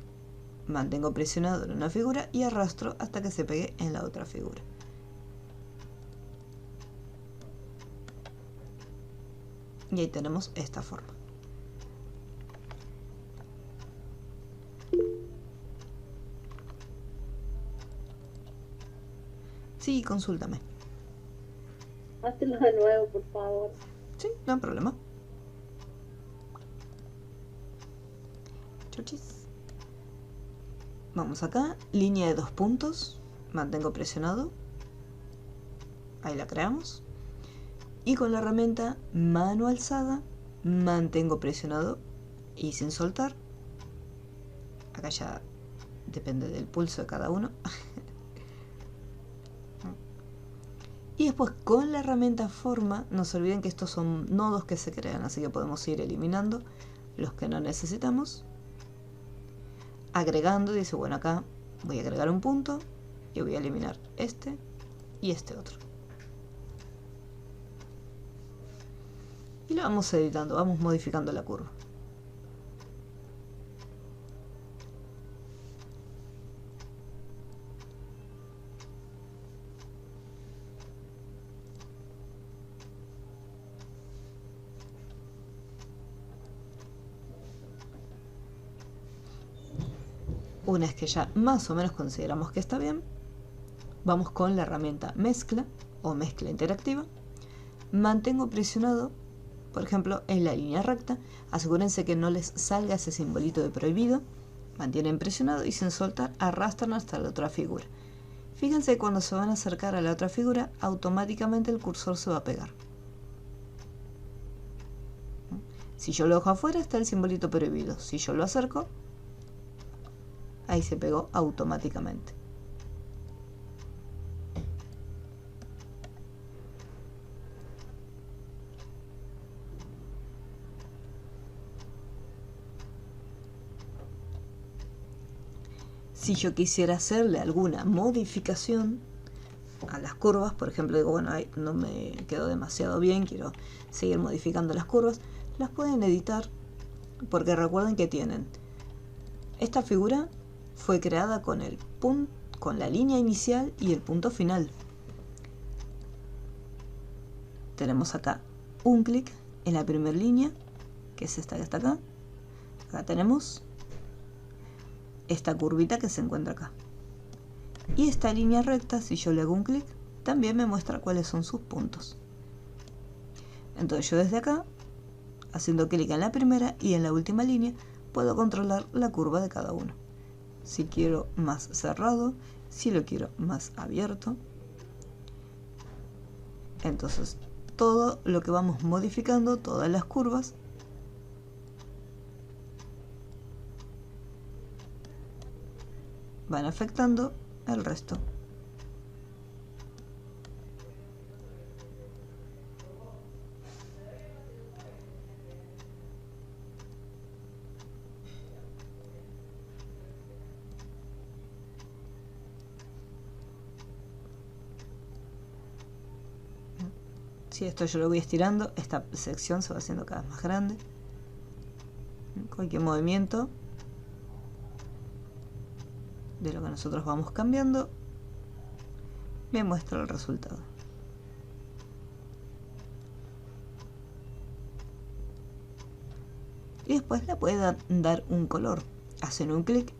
mantengo presionado en una figura y arrastro hasta que se pegue en la otra figura. Y ahí tenemos esta forma. Sí, consúltame. Hazlo de nuevo, por favor. Sí, no hay problema. Chuchis. Vamos acá, línea de 2 puntos, mantengo presionado, ahí la creamos, y con la herramienta mano alzada, mantengo presionado y sin soltar, acá ya depende del pulso de cada uno, y después con la herramienta forma, no se olviden que estos son nodos que se crean, así que podemos ir eliminando los que no necesitamos, agregando, dice bueno acá voy a agregar un punto y voy a eliminar este y este otro. Y lo vamos editando, vamos modificando la curva. Una vez que ya más o menos consideramos que está bien, vamos con la herramienta mezcla o mezcla interactiva. Mantengo presionado, por ejemplo, en la línea recta. Asegúrense que no les salga ese simbolito de prohibido. Mantienen presionado y sin soltar arrastran hasta la otra figura. Fíjense que cuando se van a acercar a la otra figura, automáticamente el cursor se va a pegar. Si yo lo dejo afuera, está el simbolito prohibido. Si yo lo acerco, ahí se pegó automáticamente. Si yo quisiera hacerle alguna modificación a las curvas, por ejemplo, digo, bueno, no me quedó demasiado bien, quiero seguir modificando las curvas, las pueden editar, porque recuerden que tienen esta figura fue creada con el punto, con la línea inicial y el punto final. Tenemos acá un clic en la primera línea, que es esta que está acá. Acá tenemos esta curvita que se encuentra acá. Y esta línea recta, si yo le hago un clic, también me muestra cuáles son sus puntos. Entonces yo desde acá, haciendo clic en la primera y en la última línea, puedo controlar la curva de cada uno. Si quiero más cerrado, si lo quiero más abierto. Entonces, todo lo que vamos modificando, todas las curvas, van afectando el resto. Si esto yo lo voy estirando, esta sección se va haciendo cada vez más grande. Cualquier movimiento de lo que nosotros vamos cambiando me muestra el resultado. Y después le pueden dar un color. Hacen un clic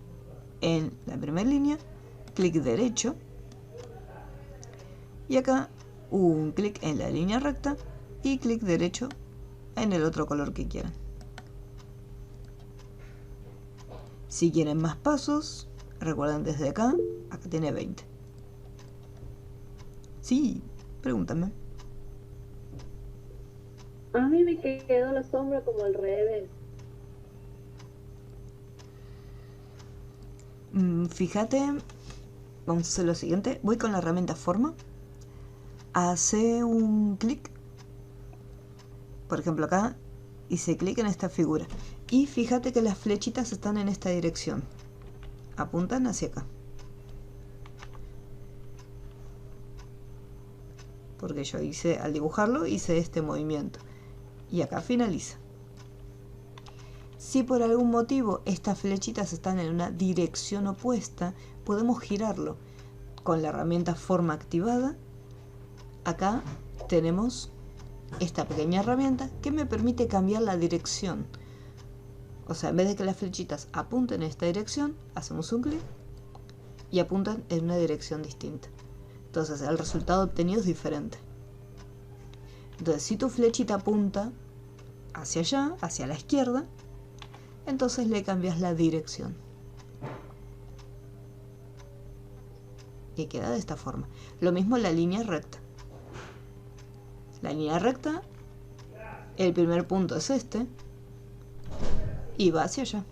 en la primera línea, clic derecho, y acá un clic en la línea recta y clic derecho en el otro color que quieran. Si quieren más pasos, recuerden desde acá, acá tiene 20. Sí, pregúntame. A mí me quedó la sombra como al revés. Fíjate, vamos a hacer lo siguiente. Voy con la herramienta forma. Hace un clic. Por ejemplo acá hice clic en esta figura. Y fíjate que las flechitas están en esta dirección. Apuntan hacia acá. Porque yo hice, al dibujarlo, hice este movimiento. Y acá finaliza. Si por algún motivo estas flechitas están en una dirección opuesta, podemos girarlo. Con la herramienta forma activada, acá tenemos esta pequeña herramienta que me permite cambiar la dirección. O sea, en vez de que las flechitas apunten en esta dirección, hacemos un clic y apuntan en una dirección distinta. Entonces el resultado obtenido es diferente. Entonces si tu flechita apunta hacia allá, hacia la izquierda, entonces le cambias la dirección. Y queda de esta forma. Lo mismo la línea recta. La línea recta, el primer punto es este, y va hacia allá.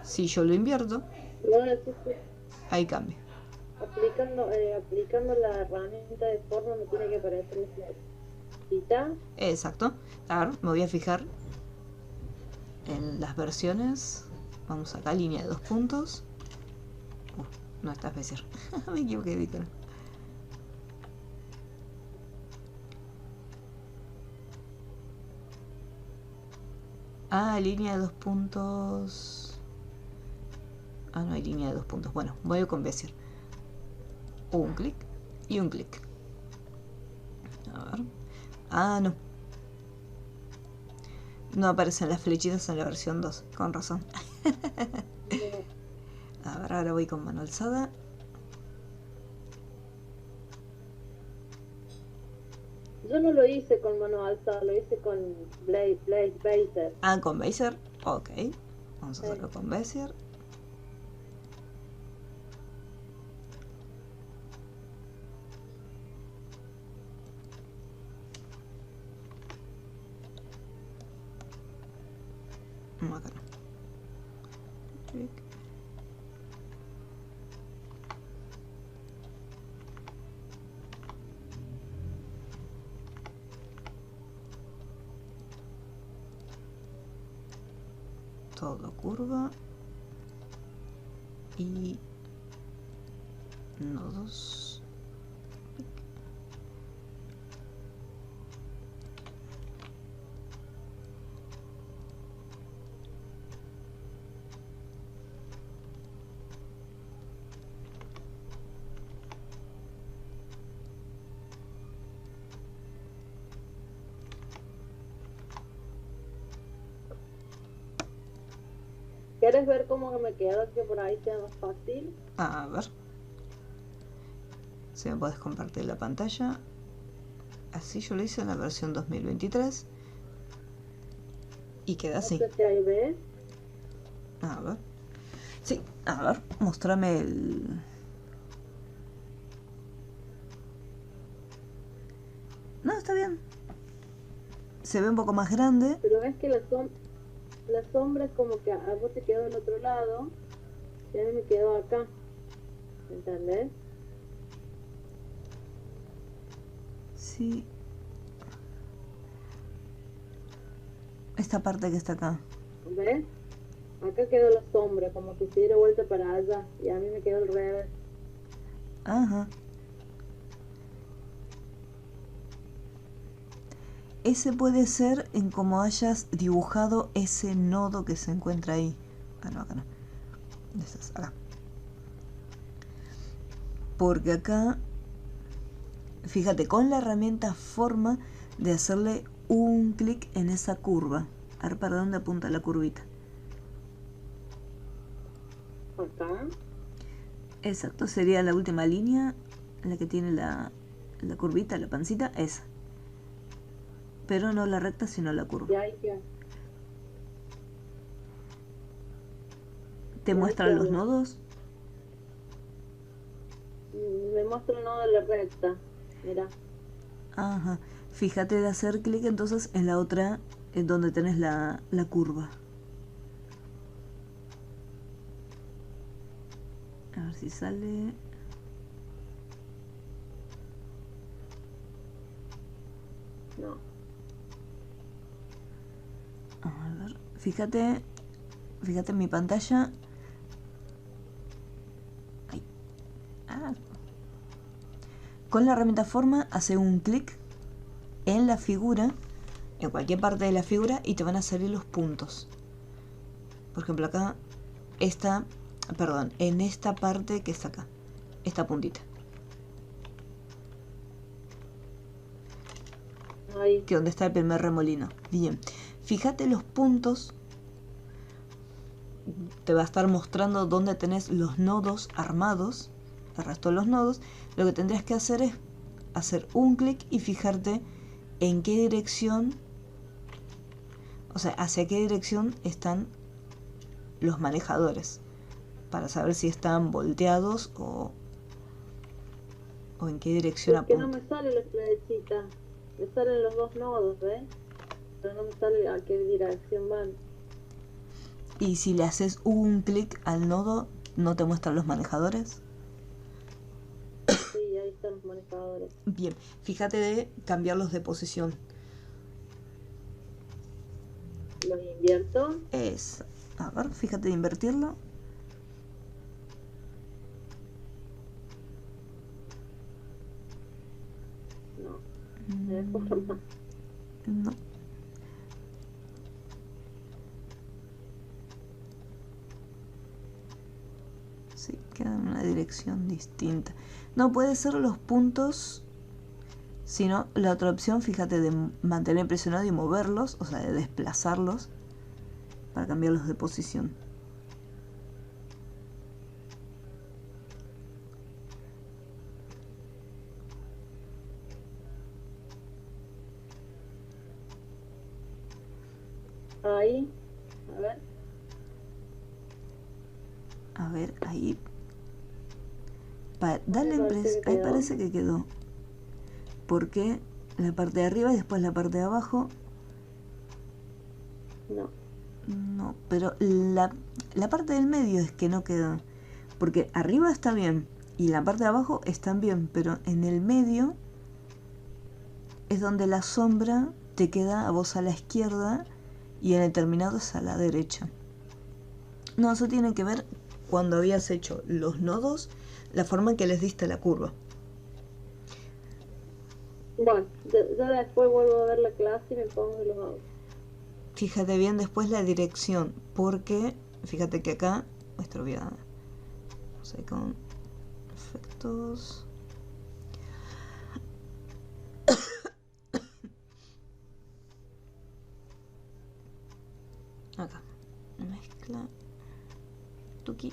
Si yo lo invierto, ahí cambia. Aplicando la herramienta de forma me tiene que aparecer la flechita. Exacto. A ver, me voy a fijar en las versiones. Vamos acá, línea de 2 puntos. No está especial. Me equivoqué de icono. Línea de 2 puntos. No hay línea de 2 puntos. Bueno, voy con Bezier. Un clic y un clic. A ver. No. No aparecen las flechitas en la versión 2. Con razón. A ver, ahora voy con mano alzada. Yo no lo hice con mano alzada, lo hice con Bezier. Con Bezier. Ok. Vamos a hacerlo con Bezier. Acá no. Todo curva y nodos. ¿Quieres ver cómo me queda? Que por ahí sea más fácil. A ver. Si me puedes compartir la pantalla. Así yo lo hice en la versión 2023. Y queda así. No sé si ahí ves. A ver. Sí, a ver, mostrame el... No, está bien. Se ve un poco más grande. Pero ves que la sombra es como que a vos te quedó del otro lado y a mí me quedó acá. ¿Entendés? Sí. Esta parte que está acá. ¿Ves? Acá quedó la sombra, como que se diera vuelta para allá y a mí me quedó al revés. Ajá. Ese puede ser en cómo hayas dibujado ese nodo que se encuentra ahí. No, acá no. ¿Dónde estás? Acá. Porque acá, fíjate, con la herramienta forma de hacerle un clic en esa curva. A ver para dónde apunta la curvita. Acá. Exacto, sería la última línea, la que tiene la curvita, la pancita, esa. Pero no la recta, sino la curva. Ya. ¿Te muestran los nodos? Me muestra el nodo de la recta. Mira. Ajá. Fíjate de hacer clic entonces en la otra, en donde tenés la curva. A ver si sale. No. A ver, fíjate en mi pantalla. Ahí. Con la herramienta forma, hace un clic en la figura, en cualquier parte de la figura, y te van a salir los puntos. Por ejemplo, acá en esta parte que está acá, esta puntita. Ahí. Que donde está el primer remolino. Bien, fíjate los puntos. Te va a estar mostrando dónde tenés los nodos armados. El resto de los nodos. Lo que tendrías que hacer es hacer un clic y fijarte en qué dirección, o sea, hacia qué dirección están los manejadores. para saber si están volteados o en qué dirección Es que no apuntan. me sale la flechita, me salen los dos nodos, ¿ves? Pero no me sale a qué dirección van. Y si le haces un clic al nodo, ¿no te muestran los manejadores? Sí, ahí están los manejadores. Bien, fíjate de cambiarlos de posición. Los invierto. Es, a ver, fíjate de invertirlo. No, de forma. No. Sí, queda en una dirección distinta. No puede ser los puntos, sino la otra opción, fíjate, de mantener presionado y moverlos, o sea, de desplazarlos para cambiarlos de posición. Ahí, a ver. A ver, ahí. Dale Parece que ahí quedó. parece que quedó. Porque la parte de arriba y después la parte de abajo. No, No, pero la parte del medio es que no queda. Porque arriba está bien y la parte de abajo están bien, pero en el medio es donde la sombra te queda a vos a la izquierda y en el terminado es a la derecha. No, eso tiene que ver cuando habías hecho los nodos, la forma en que les diste la curva. bueno, ya después vuelvo a ver la clase y me pongo y los hago. Fíjate bien después la dirección, porque fíjate que acá muestro bien, no sé, con efectos. Acá, mezcla, tuki.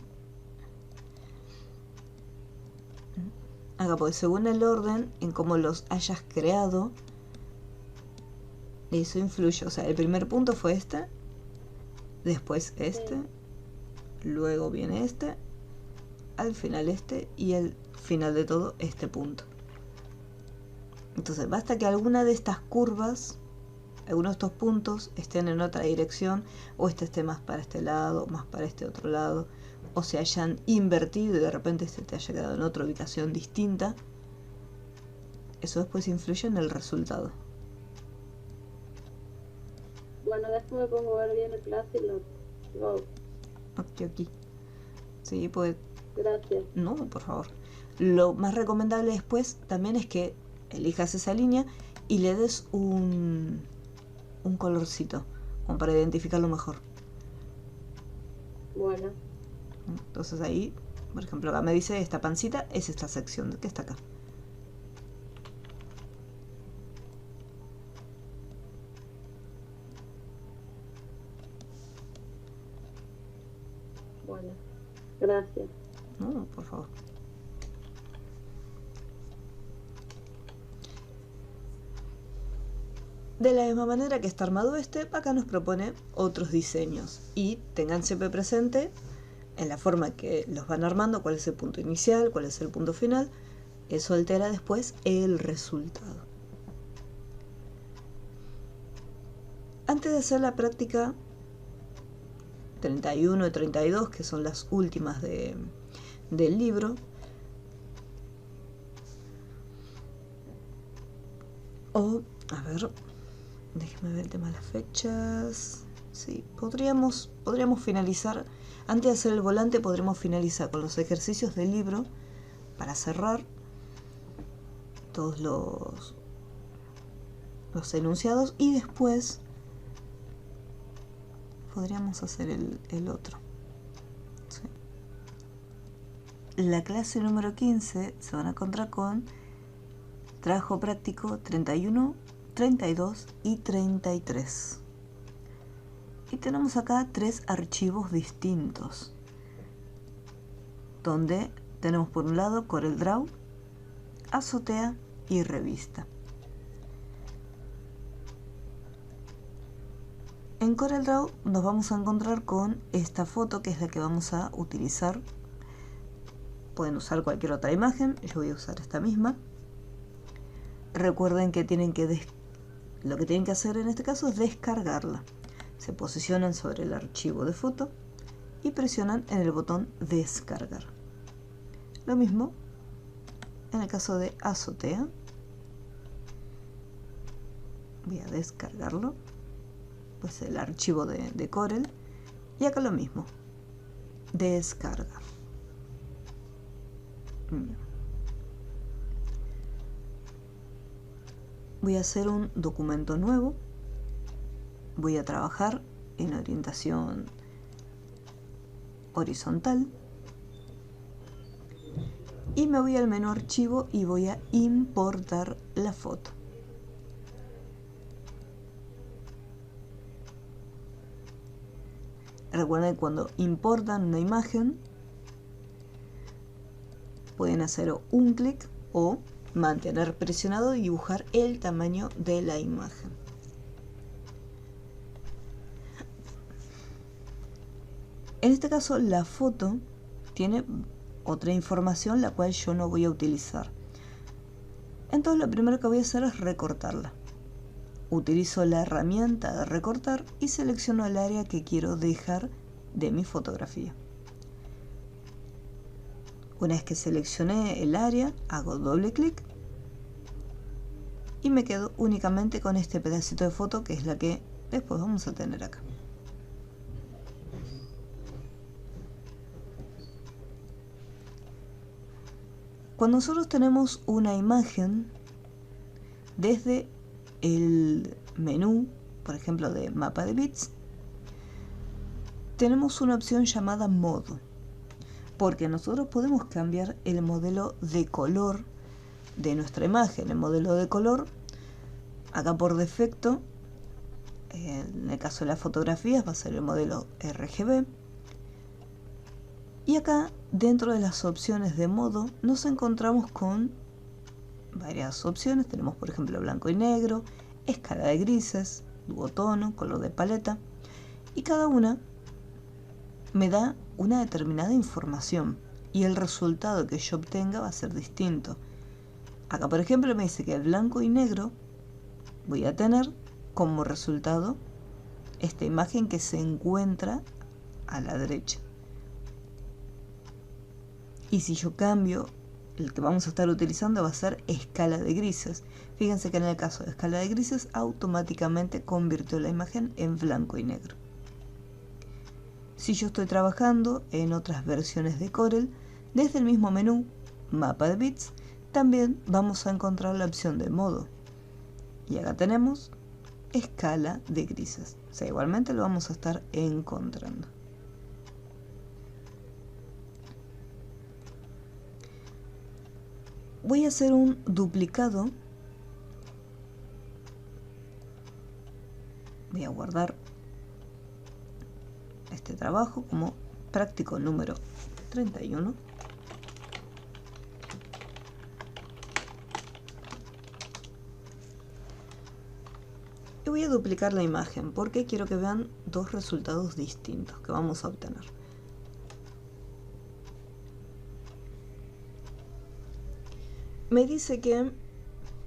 Acá, pues según el orden en cómo los hayas creado, eso influye. O sea, el primer punto fue este, después este, Sí. luego viene este, al final este y al final de todo este punto. Entonces basta que alguna de estas curvas, algunos de estos puntos estén en otra dirección, o este esté más para este lado, más para este otro lado, o se hayan invertido y de repente este te haya quedado en otra ubicación distinta. Eso después influye en el resultado. Bueno, después me pongo a ver bien la clase y lo hago. Ok. Sí, pues Gracias. no, por favor. Lo más recomendable después también es que elijas esa línea y le des un colorcito, como para identificarlo mejor. Bueno, Entonces ahí, por ejemplo, acá me dice esta pancita es esta sección que está acá. bueno, gracias. No, por favor. De la misma manera que está armado este, acá nos propone otros diseños. Y tengan siempre presente en la forma que los van armando cuál es el punto inicial, cuál es el punto final. Eso altera después el resultado. Antes de hacer la práctica 31 y 32, que son las últimas del libro, a ver, déjeme ver el tema de las fechas. Sí, podríamos finalizar, antes de hacer el volante, podríamos finalizar con los ejercicios del libro para cerrar todos los enunciados y después podríamos hacer el otro. Sí. La clase número 15 se van a encontrar con trabajo práctico 31, 32 y 33. Y tenemos acá 3 archivos distintos, donde tenemos por un lado CorelDRAW, Azotea y Revista. En CorelDRAW nos vamos a encontrar con esta foto, que es la que vamos a utilizar. Pueden usar cualquier otra imagen, yo voy a usar esta misma. Recuerden que lo que tienen que hacer en este caso es descargarla. Se posicionan sobre el archivo de foto y presionan en el botón descargar. Lo mismo en el caso de azotea. Voy a descargarlo, pues el archivo de Corel, y acá lo mismo, descarga. Voy a hacer un documento nuevo, voy a trabajar en orientación horizontal y me voy al menú archivo y voy a importar la foto. Recuerden que cuando importan una imagen pueden hacer un clic o mantener presionado y dibujar el tamaño de la imagen. En este caso la foto tiene otra información la cual yo no voy a utilizar. Entonces lo primero que voy a hacer es recortarla. Utilizo la herramienta de recortar y selecciono el área que quiero dejar de mi fotografía. Una vez que seleccioné el área, hago doble clic y me quedo únicamente con este pedacito de foto, que es la que después vamos a tener acá. Cuando nosotros tenemos una imagen, desde el menú, por ejemplo de mapa de bits, tenemos una opción llamada modo, porque nosotros podemos cambiar el modelo de color de nuestra imagen. El modelo de color, acá por defecto, en el caso de las fotografías va a ser el modelo RGB, y acá dentro de las opciones de modo nos encontramos con varias opciones. Tenemos por ejemplo blanco y negro, escala de grises, duotono, color de paleta, y cada una me da una determinada información y el resultado que yo obtenga va a ser distinto. Acá por ejemplo me dice que el blanco y negro voy a tener como resultado esta imagen que se encuentra a la derecha. Y si yo cambio, el que vamos a estar utilizando va a ser escala de grises. Fíjense que en el caso de escala de grises automáticamente convirtió la imagen en blanco y negro. Si yo estoy trabajando en otras versiones de Corel, desde el mismo menú, mapa de bits, también vamos a encontrar la opción de modo. Y acá tenemos escala de grises. O sea, igualmente lo vamos a estar encontrando. Voy a hacer un duplicado. Voy a guardar este trabajo como práctico número 31. Y voy a duplicar la imagen porque quiero que vean dos resultados distintos que vamos a obtener. Me dice que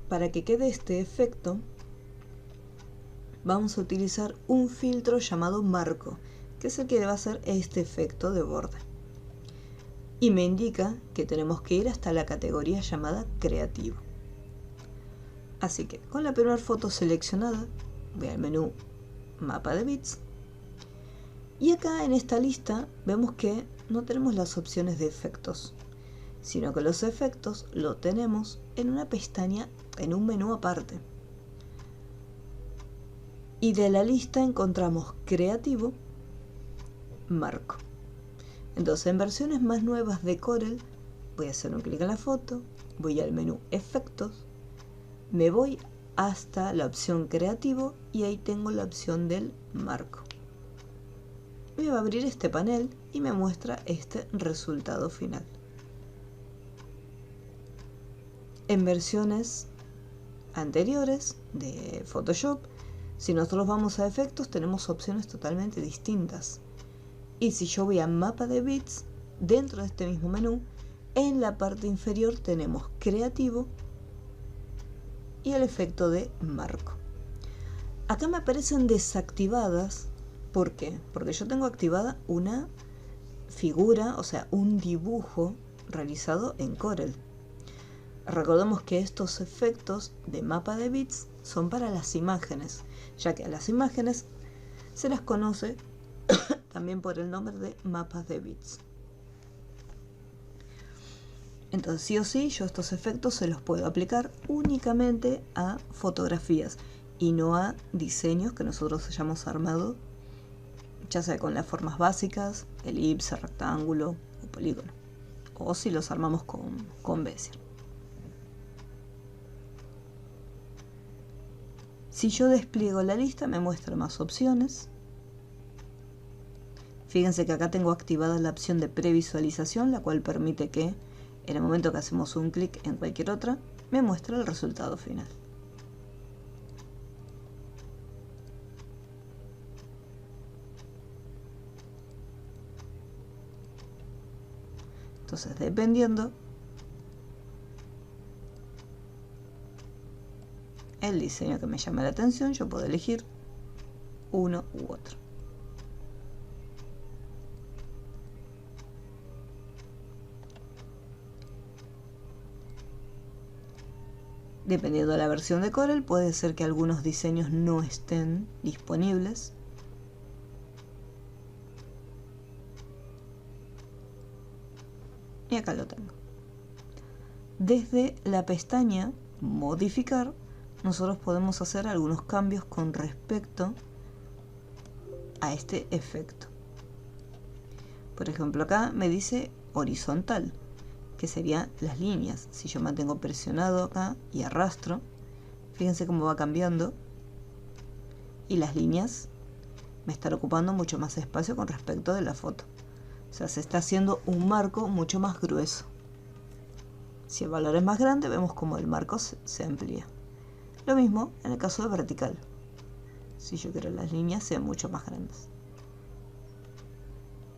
para que quede este efecto vamos a utilizar un filtro llamado marco, que es el que va a hacer este efecto de borde. Y me indica que tenemos que ir hasta la categoría llamada creativo. Así que con la primera foto seleccionada voy al menú mapa de bits y acá en esta lista vemos que no tenemos las opciones de efectos, sino que los efectos lo tenemos en una pestaña, en un menú aparte. Y de la lista encontramos creativo, marco. Entonces en versiones más nuevas de Corel voy a hacer un clic en la foto, voy al menú efectos, me voy hasta la opción creativo y ahí tengo la opción del marco. Me va a abrir este panel y me muestra este resultado final. En versiones anteriores de Photoshop Si nosotros vamos a efectos, tenemos opciones totalmente distintas. Y si yo voy a mapa de bits, dentro de este mismo menú, en la parte inferior tenemos creativo y el efecto de marco. Acá me aparecen desactivadas. ¿Por qué? Porque yo tengo activada una figura, o sea, un dibujo realizado en Corel. Recordemos que estos efectos de mapa de bits son para las imágenes, ya que a las imágenes se las conoce también por el nombre de mapas de bits. Entonces, sí o sí, yo estos efectos se los puedo aplicar únicamente a fotografías y no a diseños que nosotros hayamos armado, ya sea con las formas básicas, elipse, rectángulo o polígono, o si los armamos con Bezier. Si yo despliego la lista, me muestra más opciones. Fíjense que acá tengo activada la opción de previsualización, la cual permite que en el momento que hacemos un clic en cualquier otra, me muestra el resultado final. Entonces, dependiendo el diseño que me llame la atención, yo puedo elegir uno u otro. Dependiendo de la versión de Corel, puede ser que algunos diseños no estén disponibles. Y acá lo tengo. Desde la pestaña Modificar, nosotros podemos hacer algunos cambios con respecto a este efecto. Por ejemplo, acá me dice horizontal, que serían las líneas. Si yo mantengo presionado acá y arrastro, fíjense cómo va cambiando, y las líneas me están ocupando mucho más espacio con respecto de la foto. O sea, se está haciendo un marco mucho más grueso. Si el valor es más grande, vemos como el marco se amplía. Lo mismo en el caso de vertical. Si yo quiero las líneas sean mucho más grandes,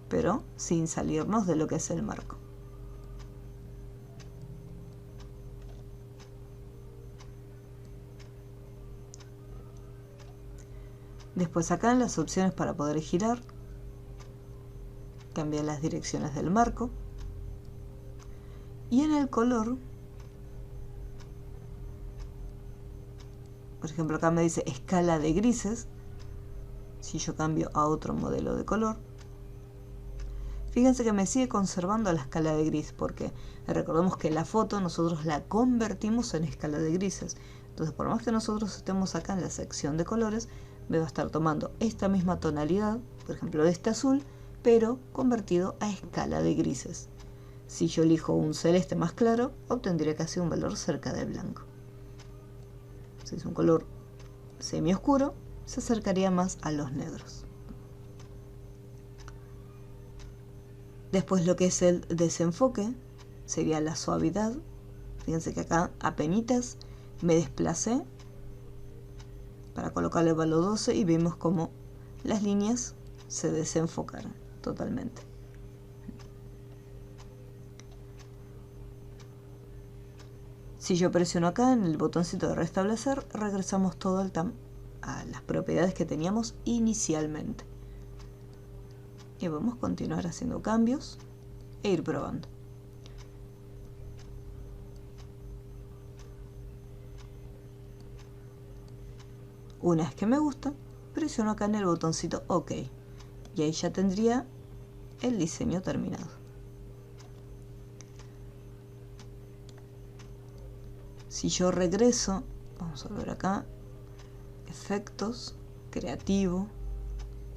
pero sin salirnos de lo que es el marco. Después acá en las opciones para poder girar, cambiar las direcciones del marco. Y en el color, por ejemplo acá me dice escala de grises. Si yo cambio a otro modelo de color, fíjense que me sigue conservando la escala de gris, porque recordemos que la foto nosotros la convertimos en escala de grises. Entonces, por más que nosotros estemos acá en la sección de colores, me va a estar tomando esta misma tonalidad, por ejemplo de este azul, pero convertido a escala de grises. Si yo elijo un celeste más claro, obtendría casi un valor cerca de blanco. Si es un color semi oscuro, se acercaría más a los negros. Después lo que es el desenfoque sería la suavidad. Fíjense que acá apenitas me desplacé para colocarle el valor 12 y vemos como las líneas se desenfocaron totalmente. Si yo presiono acá en el botoncito de restablecer, regresamos todo a las propiedades que teníamos inicialmente. Y vamos a continuar haciendo cambios e ir probando. Una vez que me gusta, presiono acá en el botoncito OK. Y ahí ya tendría el diseño terminado. Si yo regreso, vamos a ver acá, efectos, creativo,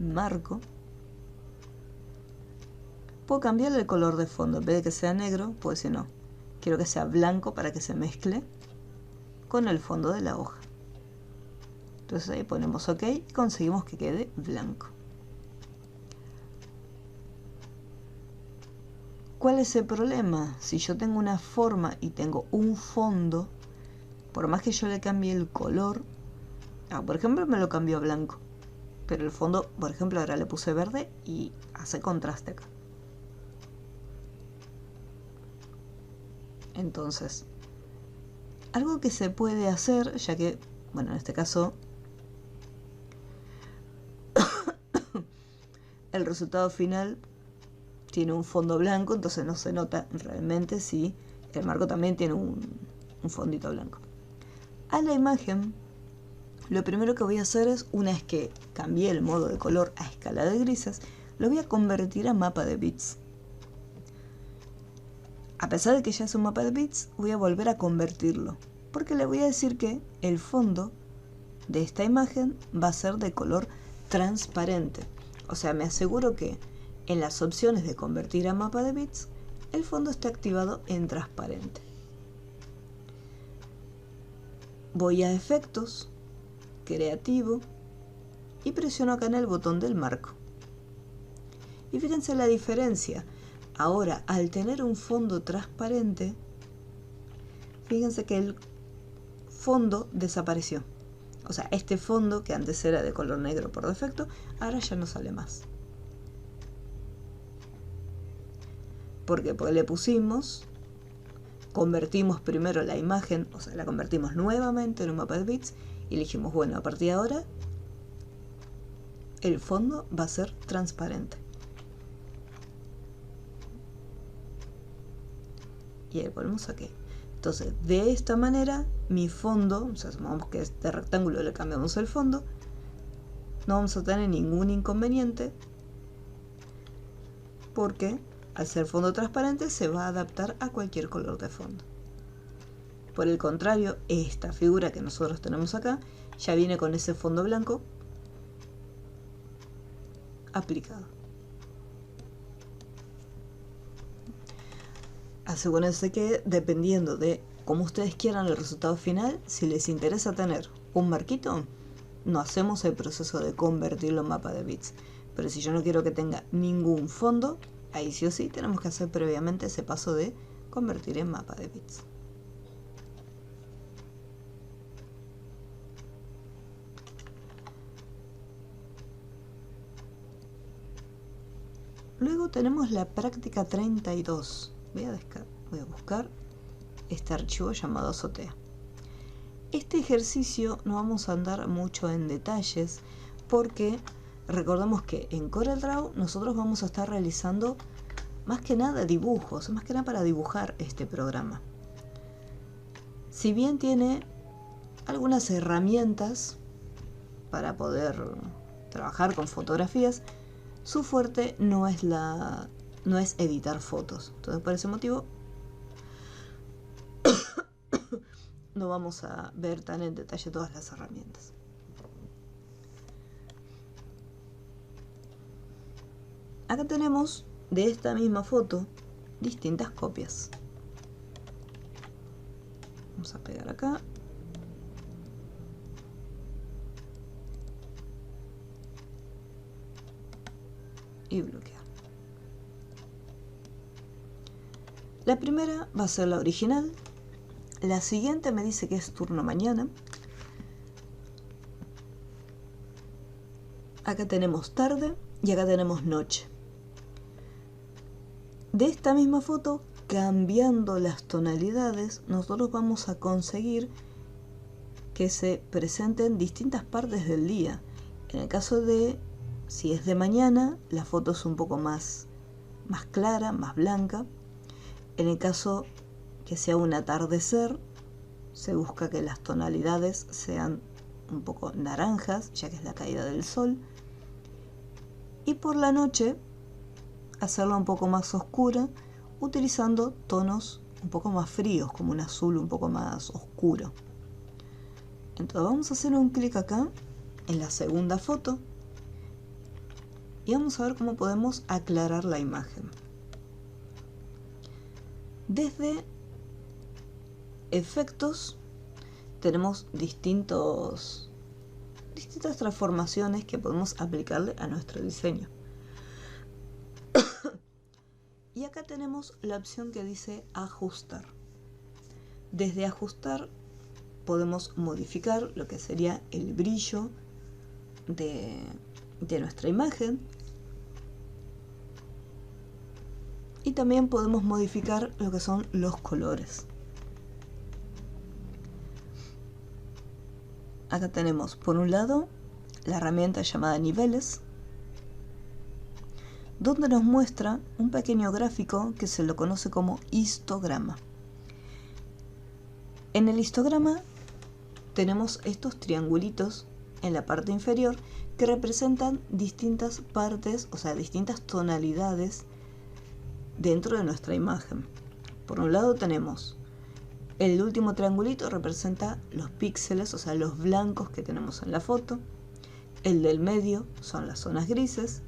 marco. Puedo cambiarle el color de fondo. En vez de que sea negro, puedo decir no, quiero que sea blanco para que se mezcle con el fondo de la hoja. Entonces ahí ponemos OK y conseguimos que quede blanco. ¿Cuál es el problema? Si yo tengo una forma y tengo un fondo, por más que yo le cambie el color, Por ejemplo, me lo cambió a blanco. Pero el fondo, por ejemplo, ahora le puse verde y hace contraste acá. Entonces, algo que se puede hacer, ya que, bueno, en este caso, el resultado final tiene un fondo blanco, entonces no se nota realmente si el marco también tiene un fondito blanco. A la imagen, lo primero que voy a hacer es, una vez que cambié el modo de color a escala de grises, lo voy a convertir a mapa de bits. A pesar de que ya es un mapa de bits, voy a volver a convertirlo, porque le voy a decir que el fondo de esta imagen va a ser de color transparente. O sea, me aseguro que en las opciones de convertir a mapa de bits, el fondo esté activado en transparente. Voy a efectos, creativo, y presiono acá en el botón del marco. Y fíjense la diferencia. Ahora, al tener un fondo transparente, fíjense que el fondo desapareció. O sea, este fondo, que antes era de color negro por defecto, ahora ya no sale más. ¿Por qué? Porque le pusimos, convertimos primero la imagen, o sea, la convertimos nuevamente en un mapa de bits, y dijimos, bueno, a partir de ahora, el fondo va a ser transparente. Y ahí ponemos aquí. Entonces, de esta manera, mi fondo, o sea, supongamos que este rectángulo le cambiamos el fondo, no vamos a tener ningún inconveniente, porque al ser fondo transparente se va a adaptar a cualquier color de fondo. Por el contrario, esta figura que nosotros tenemos acá, ya viene con ese fondo blanco aplicado. Asegúrense que, dependiendo de cómo ustedes quieran el resultado final, si les interesa tener un marquito, no hacemos el proceso de convertirlo en mapa de bits. Pero si yo no quiero que tenga ningún fondo, ahí sí o sí tenemos que hacer previamente ese paso de convertir en mapa de bits. Luego tenemos la práctica 32. Voy a buscar este archivo llamado azotea. Este ejercicio no vamos a andar mucho en detalles porque recordemos que en CorelDRAW nosotros vamos a estar realizando más que nada dibujos, más que nada para dibujar este programa. Si bien tiene algunas herramientas para poder trabajar con fotografías, su fuerte no es editar fotos. Entonces, por ese motivo, no vamos a ver tan en detalle todas las herramientas. Acá tenemos de esta misma foto distintas copias. Vamos a pegar acá. Y bloquear. La primera va a ser la original. La siguiente me dice que es turno mañana. Acá tenemos tarde y acá tenemos noche. De esta misma foto, cambiando las tonalidades, nosotros vamos a conseguir que se presenten distintas partes del día. En el caso de, si es de mañana, la foto es un poco más clara, más blanca. En el caso que sea un atardecer, se busca que las tonalidades sean un poco naranjas, ya que es la caída del sol. Y por la noche, hacerla un poco más oscura, utilizando tonos un poco más fríos, como un azul un poco más oscuro. Entonces vamos a hacer un clic acá, en la segunda foto, y vamos a ver cómo podemos aclarar la imagen. Desde efectos tenemos distintas transformaciones que podemos aplicarle a nuestro diseño. Y acá tenemos la opción que dice ajustar. Desde ajustar podemos modificar lo que sería el brillo de nuestra imagen. Y también podemos modificar lo que son los colores. Acá tenemos, por un lado, la herramienta llamada niveles, donde nos muestra un pequeño gráfico que se lo conoce como histograma. En el histograma tenemos estos triangulitos en la parte inferior que representan distintas partes, o sea, distintas tonalidades dentro de nuestra imagen. Por un lado tenemos el último triangulito, representa los píxeles, o sea, los blancos que tenemos en la foto. El del medio son las zonas grises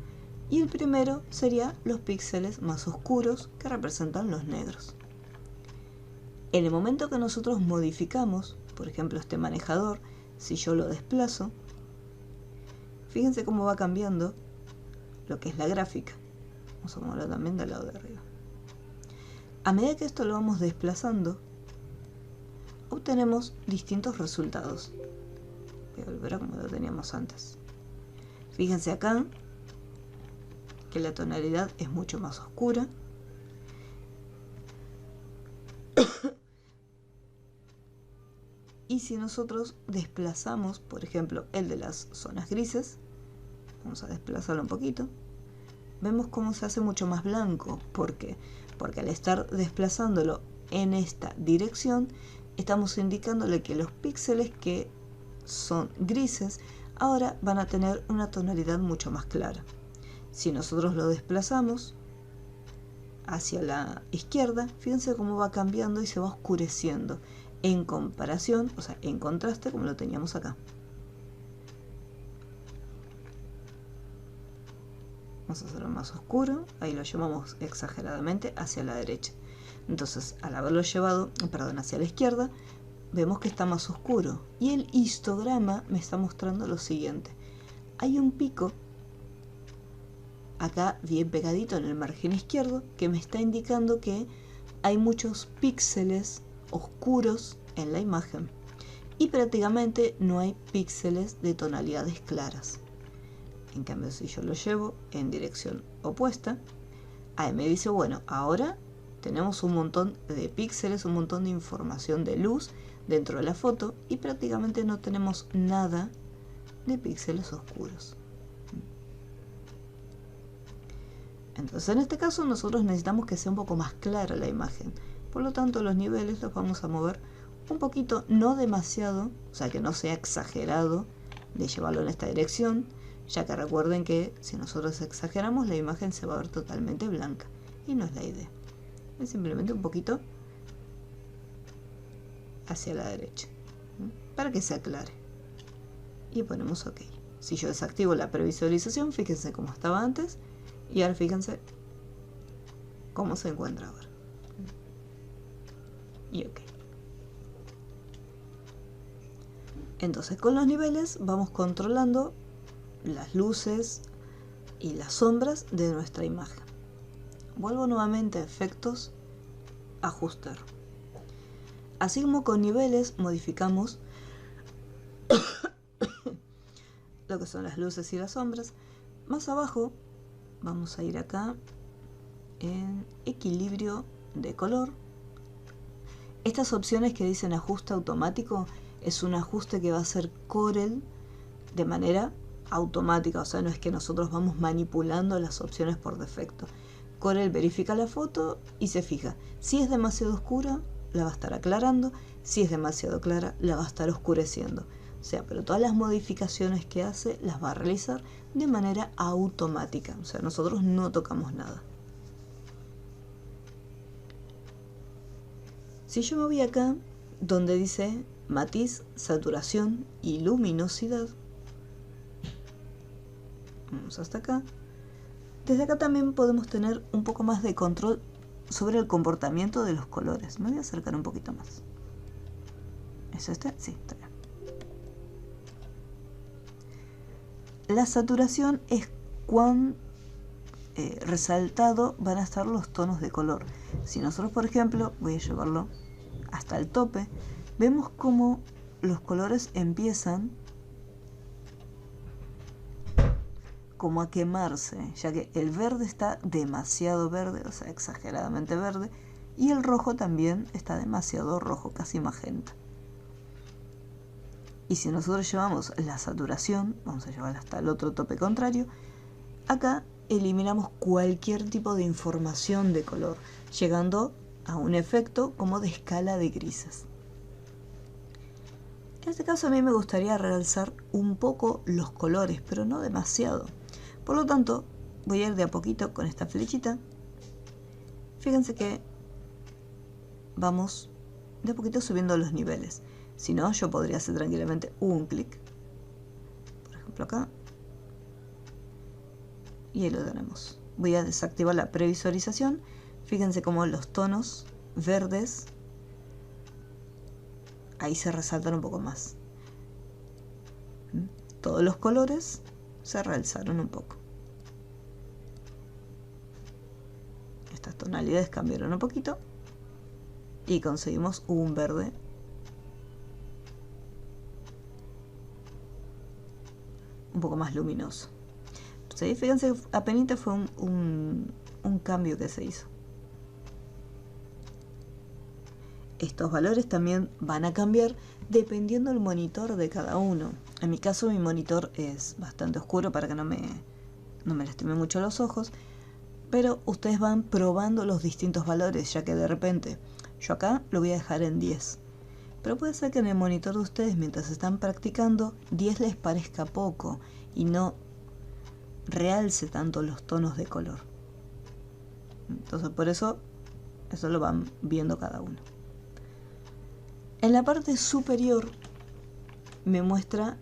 y el primero sería los píxeles más oscuros que representan los negros. En el momento que nosotros modificamos, por ejemplo, este manejador, si yo lo desplazo, fíjense cómo va cambiando lo que es la gráfica. Vamos a moverlo también del lado de arriba. A medida que esto lo vamos desplazando, obtenemos distintos resultados. Voy a volver a como lo teníamos antes. Fíjense acá que la tonalidad es mucho más oscura. Y si nosotros desplazamos, por ejemplo, el de las zonas grises, vamos a desplazarlo un poquito, vemos cómo se hace mucho más blanco. ¿Por qué? Porque al estar desplazándolo en esta dirección, estamos indicándole que los píxeles que son grises ahora van a tener una tonalidad mucho más clara. Si nosotros lo desplazamos hacia la izquierda, fíjense cómo va cambiando y se va oscureciendo en comparación, o sea, en contraste como lo teníamos acá. Vamos a hacerlo más oscuro, ahí lo llevamos exageradamente hacia la derecha. Entonces, al haberlo llevado, hacia la izquierda, vemos que está más oscuro. Y el histograma me está mostrando lo siguiente. Hay un pico acá bien pegadito en el margen izquierdo que me está indicando que hay muchos píxeles oscuros en la imagen. Y prácticamente no hay píxeles de tonalidades claras. En cambio, si yo lo llevo en dirección opuesta, ahí me dice, bueno, ahora tenemos un montón de píxeles, un montón de información de luz dentro de la foto y prácticamente no tenemos nada de píxeles oscuros. Entonces, en este caso, nosotros necesitamos que sea un poco más clara la imagen. Por lo tanto, los niveles los vamos a mover un poquito, no demasiado, o sea, que no sea exagerado de llevarlo en esta dirección, ya que recuerden que si nosotros exageramos, la imagen se va a ver totalmente blanca y no es la idea. Es simplemente un poquito hacia la derecha, para que se aclare. Y ponemos OK. Si yo desactivo la previsualización, fíjense cómo estaba antes y ahora fíjense cómo se encuentra ahora. Y OK. Entonces, con los niveles vamos controlando las luces y las sombras de nuestra imagen. Vuelvo nuevamente a efectos, ajustar. Así como con niveles modificamos lo que son las luces y las sombras. Más abajo vamos a ir acá en equilibrio de color. Estas opciones que dicen ajuste automático es un ajuste que va a hacer Corel de manera automática, o sea, no es que nosotros vamos manipulando las opciones por defecto. Corel verifica la foto y se fija. Si es demasiado oscura, la va a estar aclarando. Si es demasiado clara, la va a estar oscureciendo. O sea, pero todas las modificaciones que hace las va a realizar de manera automática. O sea, nosotros no tocamos nada. Si yo me voy acá, donde dice matiz, saturación y luminosidad, vamos hasta acá. Desde acá también podemos tener un poco más de control sobre el comportamiento de los colores. Me voy a acercar un poquito más. ¿Es este? Sí, está bien. La saturación es cuán resaltado van a estar los tonos de color. Si nosotros, por ejemplo, voy a llevarlo hasta el tope, vemos como los colores empiezan como a quemarse, ya que el verde está demasiado verde, o sea, exageradamente verde, y el rojo también está demasiado rojo, casi magenta. Y si nosotros llevamos la saturación, vamos a llevarla hasta el otro tope contrario, acá eliminamos cualquier tipo de información de color, llegando a un efecto como de escala de grises. En este caso a mí me gustaría realzar un poco los colores, pero no demasiado. Por lo tanto, voy a ir de a poquito con esta flechita. Fíjense que vamos de a poquito subiendo los niveles. Si no, yo podría hacer tranquilamente un clic. Por ejemplo acá. Y ahí lo tenemos. Voy a desactivar la previsualización. Fíjense cómo los tonos verdes ahí se resaltan un poco más. Todos los colores se realzaron un poco. Estas tonalidades cambiaron un poquito y conseguimos un verde un poco más luminoso. Entonces ahí fíjense, apenas fue un cambio que se hizo. Estos valores también van a cambiar dependiendo del monitor de cada uno. En mi caso mi monitor es bastante oscuro para que no me lastime mucho los ojos, pero ustedes van probando los distintos valores, ya que de repente yo acá lo voy a dejar en 10. Pero puede ser que en el monitor de ustedes, mientras están practicando, 10 les parezca poco y no realce tanto los tonos de color. Entonces por eso lo van viendo cada uno. En la parte superior me muestra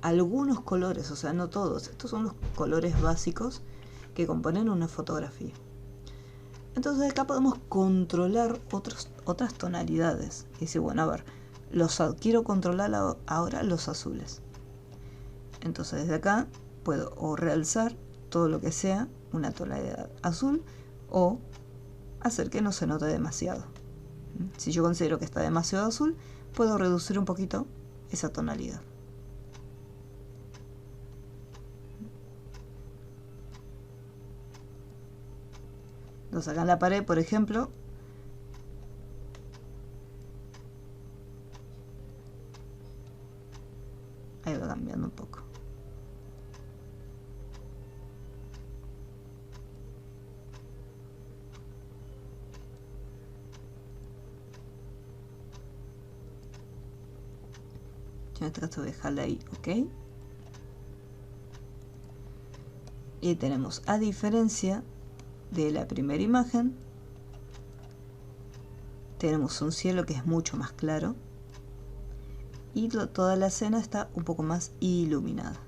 algunos colores, o sea, no todos. Estos son los colores básicos que componen una fotografía. Entonces acá podemos controlar otras tonalidades. Y decir, bueno, a ver, quiero controlar ahora los azules. Entonces desde acá puedo o realzar todo lo que sea una tonalidad azul o hacer que no se note demasiado. Si yo considero que está demasiado azul, puedo reducir un poquito esa tonalidad. Entonces acá en la pared, por ejemplo, ahí va cambiando un poco. Yo en este caso voy a dejarla ahí, ok. Y tenemos, a diferencia de la primera imagen, tenemos un cielo que es mucho más claro y toda la escena está un poco más iluminada.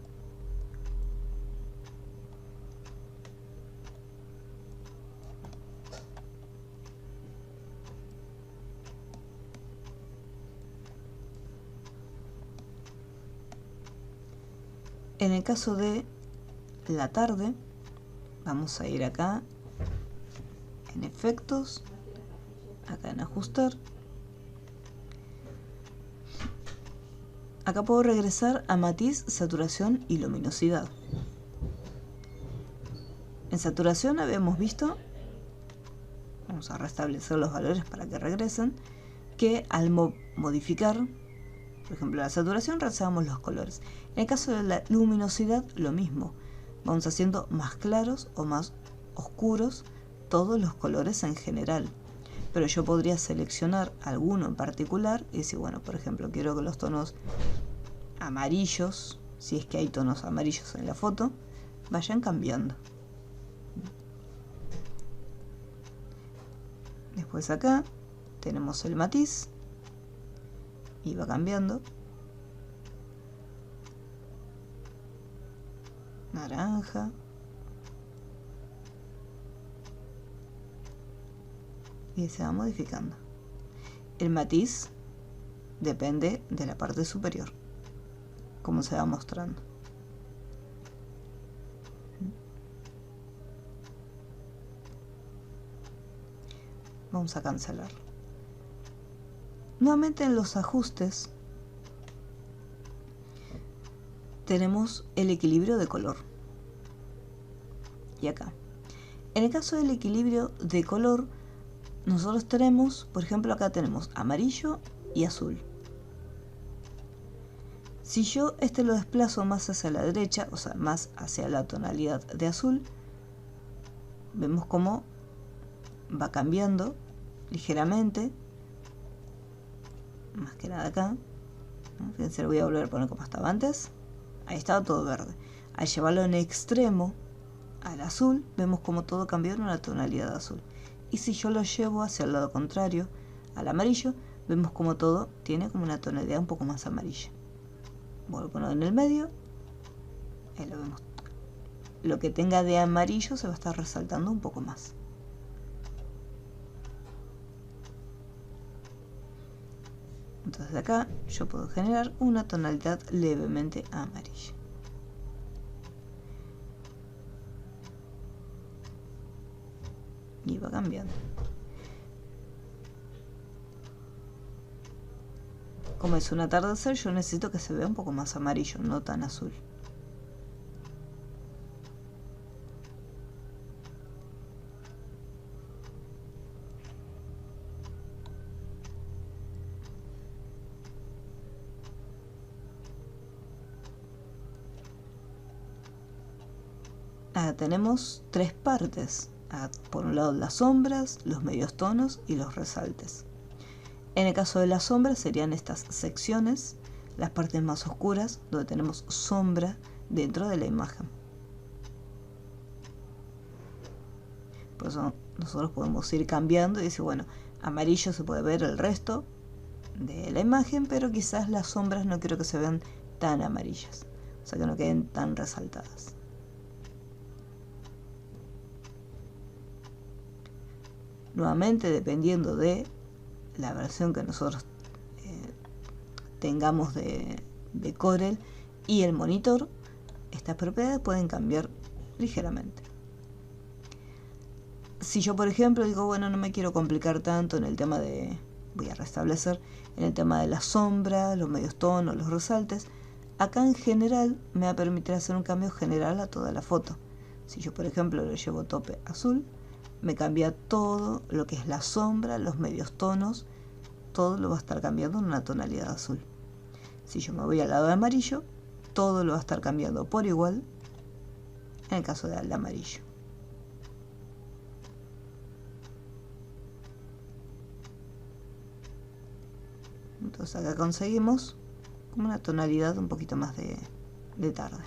En el caso de la tarde, vamos a ir acá en efectos, acá en ajustar. Acá puedo regresar a matiz, saturación y luminosidad. En saturación habíamos visto, vamos a restablecer los valores para que regresen, que al modificar, por ejemplo, la saturación, realzamos los colores. En el caso de la luminosidad, lo mismo. Vamos haciendo más claros o más oscuros todos los colores en general. Pero yo podría seleccionar alguno en particular y decir, bueno, por ejemplo, quiero que los tonos amarillos, si es que hay tonos amarillos en la foto, vayan cambiando. Después acá tenemos el matiz y va cambiando. Naranja. Y se va modificando. El matiz depende de la parte superior, como se va mostrando. Vamos a cancelar. Nuevamente en los ajustes tenemos el equilibrio de color. Y acá. En el caso del equilibrio de color, nosotros tenemos, por ejemplo, acá tenemos amarillo y azul. Si yo lo desplazo más hacia la derecha, o sea, más hacia la tonalidad de azul, vemos cómo va cambiando ligeramente, más que nada acá. Fíjense, lo voy a volver a poner como estaba antes. Ahí estaba todo verde. Al llevarlo en extremo al azul, vemos como todo cambió en una tonalidad de azul. Y si yo lo llevo hacia el lado contrario, al amarillo, vemos como todo tiene como una tonalidad un poco más amarilla. Vuelvo a ponerlo en el medio. Ahí lo vemos. Lo que tenga de amarillo se va a estar resaltando un poco más. Entonces de acá yo puedo generar una tonalidad levemente amarilla. Y va cambiando. Como es un atardecer, yo necesito que se vea un poco más amarillo, no tan azul. Tenemos tres partes. Por un lado las sombras, los medios tonos y los resaltes. En el caso de las sombras serían estas secciones, las partes más oscuras, donde tenemos sombra dentro de la imagen. Por eso nosotros podemos ir cambiando y decir, bueno, amarillo se puede ver el resto de la imagen, pero quizás las sombras no quiero que se vean tan amarillas, o sea que no queden tan resaltadas. Nuevamente, dependiendo de la versión que nosotros tengamos de Corel y el monitor, estas propiedades pueden cambiar ligeramente. Si yo, por ejemplo, digo, bueno, no me quiero complicar tanto en el tema de, voy a restablecer, en el tema de la sombra, los medios tonos, los resaltes, acá en general me va a permitir hacer un cambio general a toda la foto. Si yo, por ejemplo, le llevo tope azul, me cambia todo lo que es la sombra, los medios tonos, todo lo va a estar cambiando en una tonalidad azul. Si yo me voy al lado de amarillo, todo lo va a estar cambiando por igual en el caso del amarillo. Entonces acá conseguimos como una tonalidad un poquito más de tarde.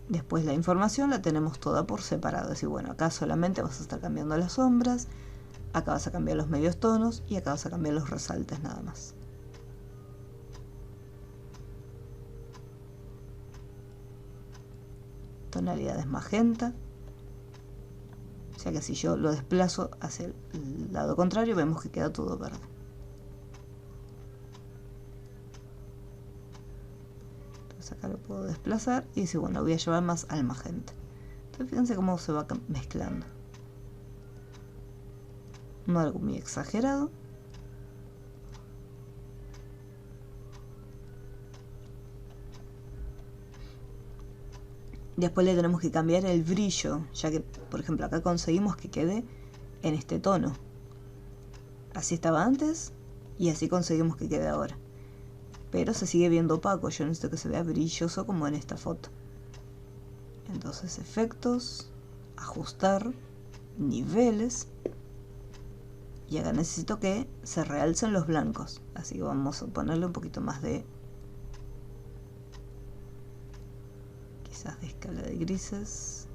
Después la información la tenemos toda por separado. Es decir, bueno, acá solamente vas a estar cambiando las sombras, acá vas a cambiar los medios tonos y acá vas a cambiar los resaltes nada más. Tonalidades magenta. O sea que si yo lo desplazo hacia el lado contrario, vemos que queda todo verde. Entonces acá lo puedo desplazar y decir, bueno, voy a llevar más al magenta. Entonces fíjense cómo se va mezclando. No algo muy exagerado. Después le tenemos que cambiar el brillo, ya que, por ejemplo, acá conseguimos que quede en este tono. Así estaba antes y así conseguimos que quede ahora. Pero se sigue viendo opaco, yo necesito que se vea brilloso como en esta foto. Entonces, efectos, ajustar, niveles. Y acá necesito que se realcen los blancos. Así que vamos a ponerle un poquito más de... quizás de escala de grises.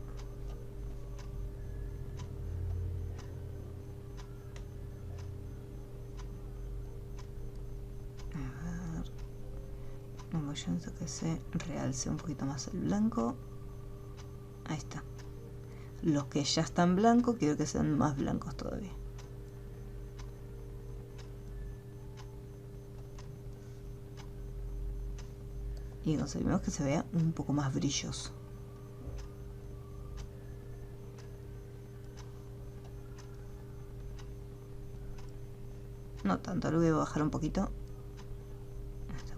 A ver. Vamos, yo necesito que se realce un poquito más el blanco. Ahí está. Los que ya están blancos, quiero que sean más blancos todavía. Y conseguimos que se vea un poco más brilloso. No tanto, lo voy a bajar un poquito.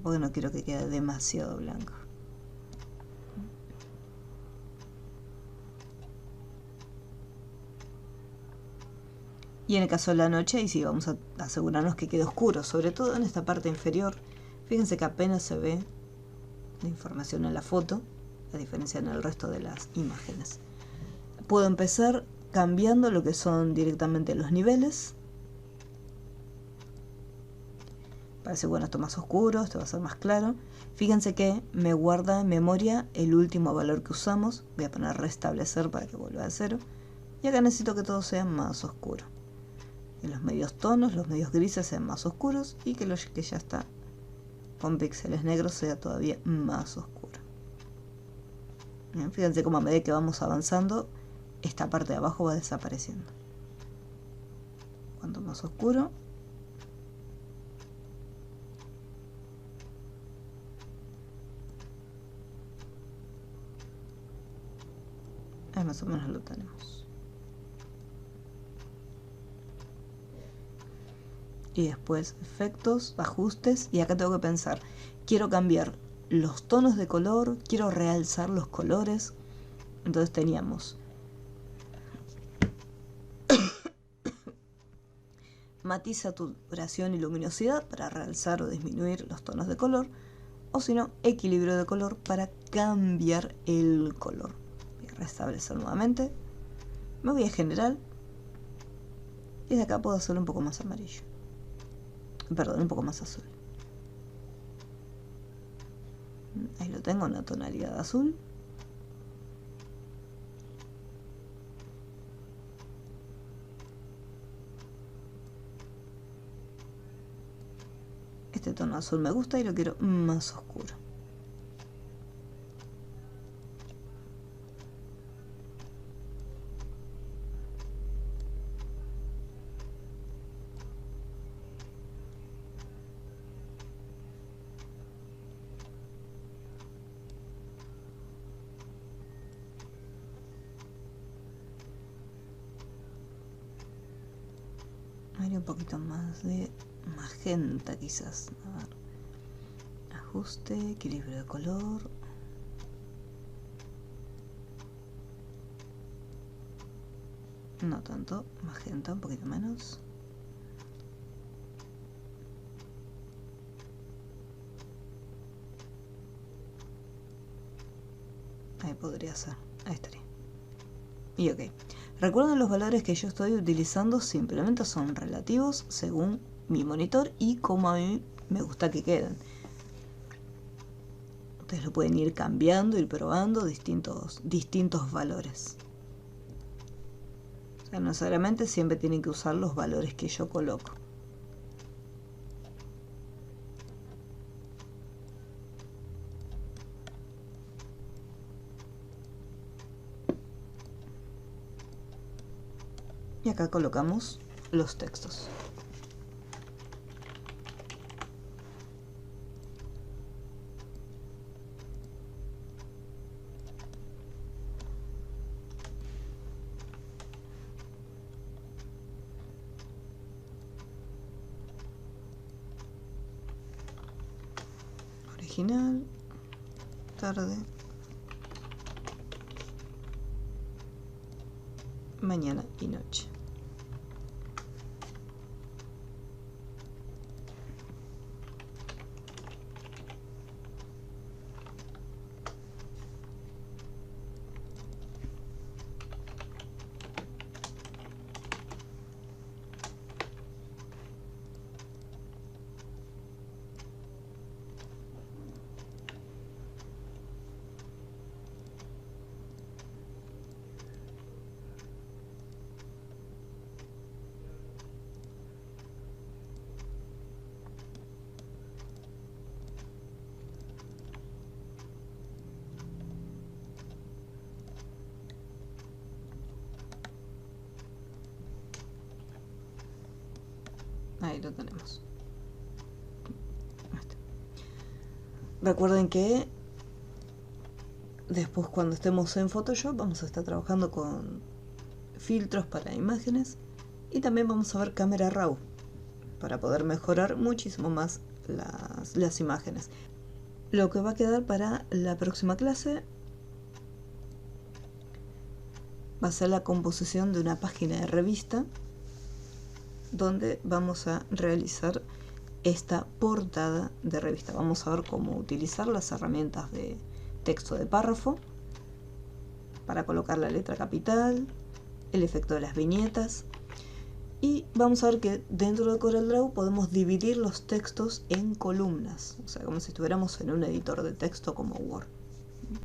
porque no quiero que quede demasiado blanco. Y en el caso de la noche, ahí sí vamos a asegurarnos que quede oscuro, sobre todo en esta parte inferior. Fíjense que apenas se ve la información en la foto, a diferencia en el resto de las imágenes. Puedo empezar cambiando lo que son directamente los niveles. Parece, bueno, esto más oscuro, esto va a ser más claro. Fíjense que me guarda en memoria el último valor que usamos. Voy a poner restablecer para que vuelva a 0. Y acá necesito que todo sea más oscuro. Que los medios tonos, los medios grises sean más oscuros y que lo que ya está con píxeles negros sea todavía más oscuro. Bien, fíjense cómo a medida que vamos avanzando, esta parte de abajo va desapareciendo. Cuanto más oscuro, ahí más o menos lo tenemos. Y después efectos, ajustes, y acá tengo que pensar, quiero cambiar los tonos de color, quiero realzar los colores. Entonces teníamos matiz, saturación y luminosidad para realzar o disminuir los tonos de color, o si no, equilibrio de color para cambiar el color. Voy a restablecer nuevamente, me voy a general, y de acá puedo hacerlo un poco más amarillo. Perdón, un poco más azul. Ahí lo tengo, una tonalidad azul. Este tono azul me gusta y lo quiero más oscuro. Haría un poquito más de magenta quizás. A ver. Ajuste, equilibrio de color. No tanto, magenta, un poquito menos. Ahí podría ser, ahí estaría. Y ok. Recuerden, los valores que yo estoy utilizando simplemente son relativos según mi monitor y como a mí me gusta que queden. Ustedes lo pueden ir cambiando, ir probando distintos valores. O sea, no necesariamente siempre tienen que usar los valores que yo coloco. Y acá colocamos los textos. Original, tarde, mañana y noche. Ahí lo tenemos. Recuerden que después, cuando estemos en Photoshop, vamos a estar trabajando con filtros para imágenes y también vamos a ver cámara RAW para poder mejorar muchísimo más las imágenes. Lo que va a quedar para la próxima clase va a ser la composición de una página de revista donde vamos a realizar esta portada de revista. Vamos a ver cómo utilizar las herramientas de texto de párrafo para colocar la letra capital, el efecto de las viñetas, y vamos a ver que dentro de CorelDRAW podemos dividir los textos en columnas, o sea, como si estuviéramos en un editor de texto como Word.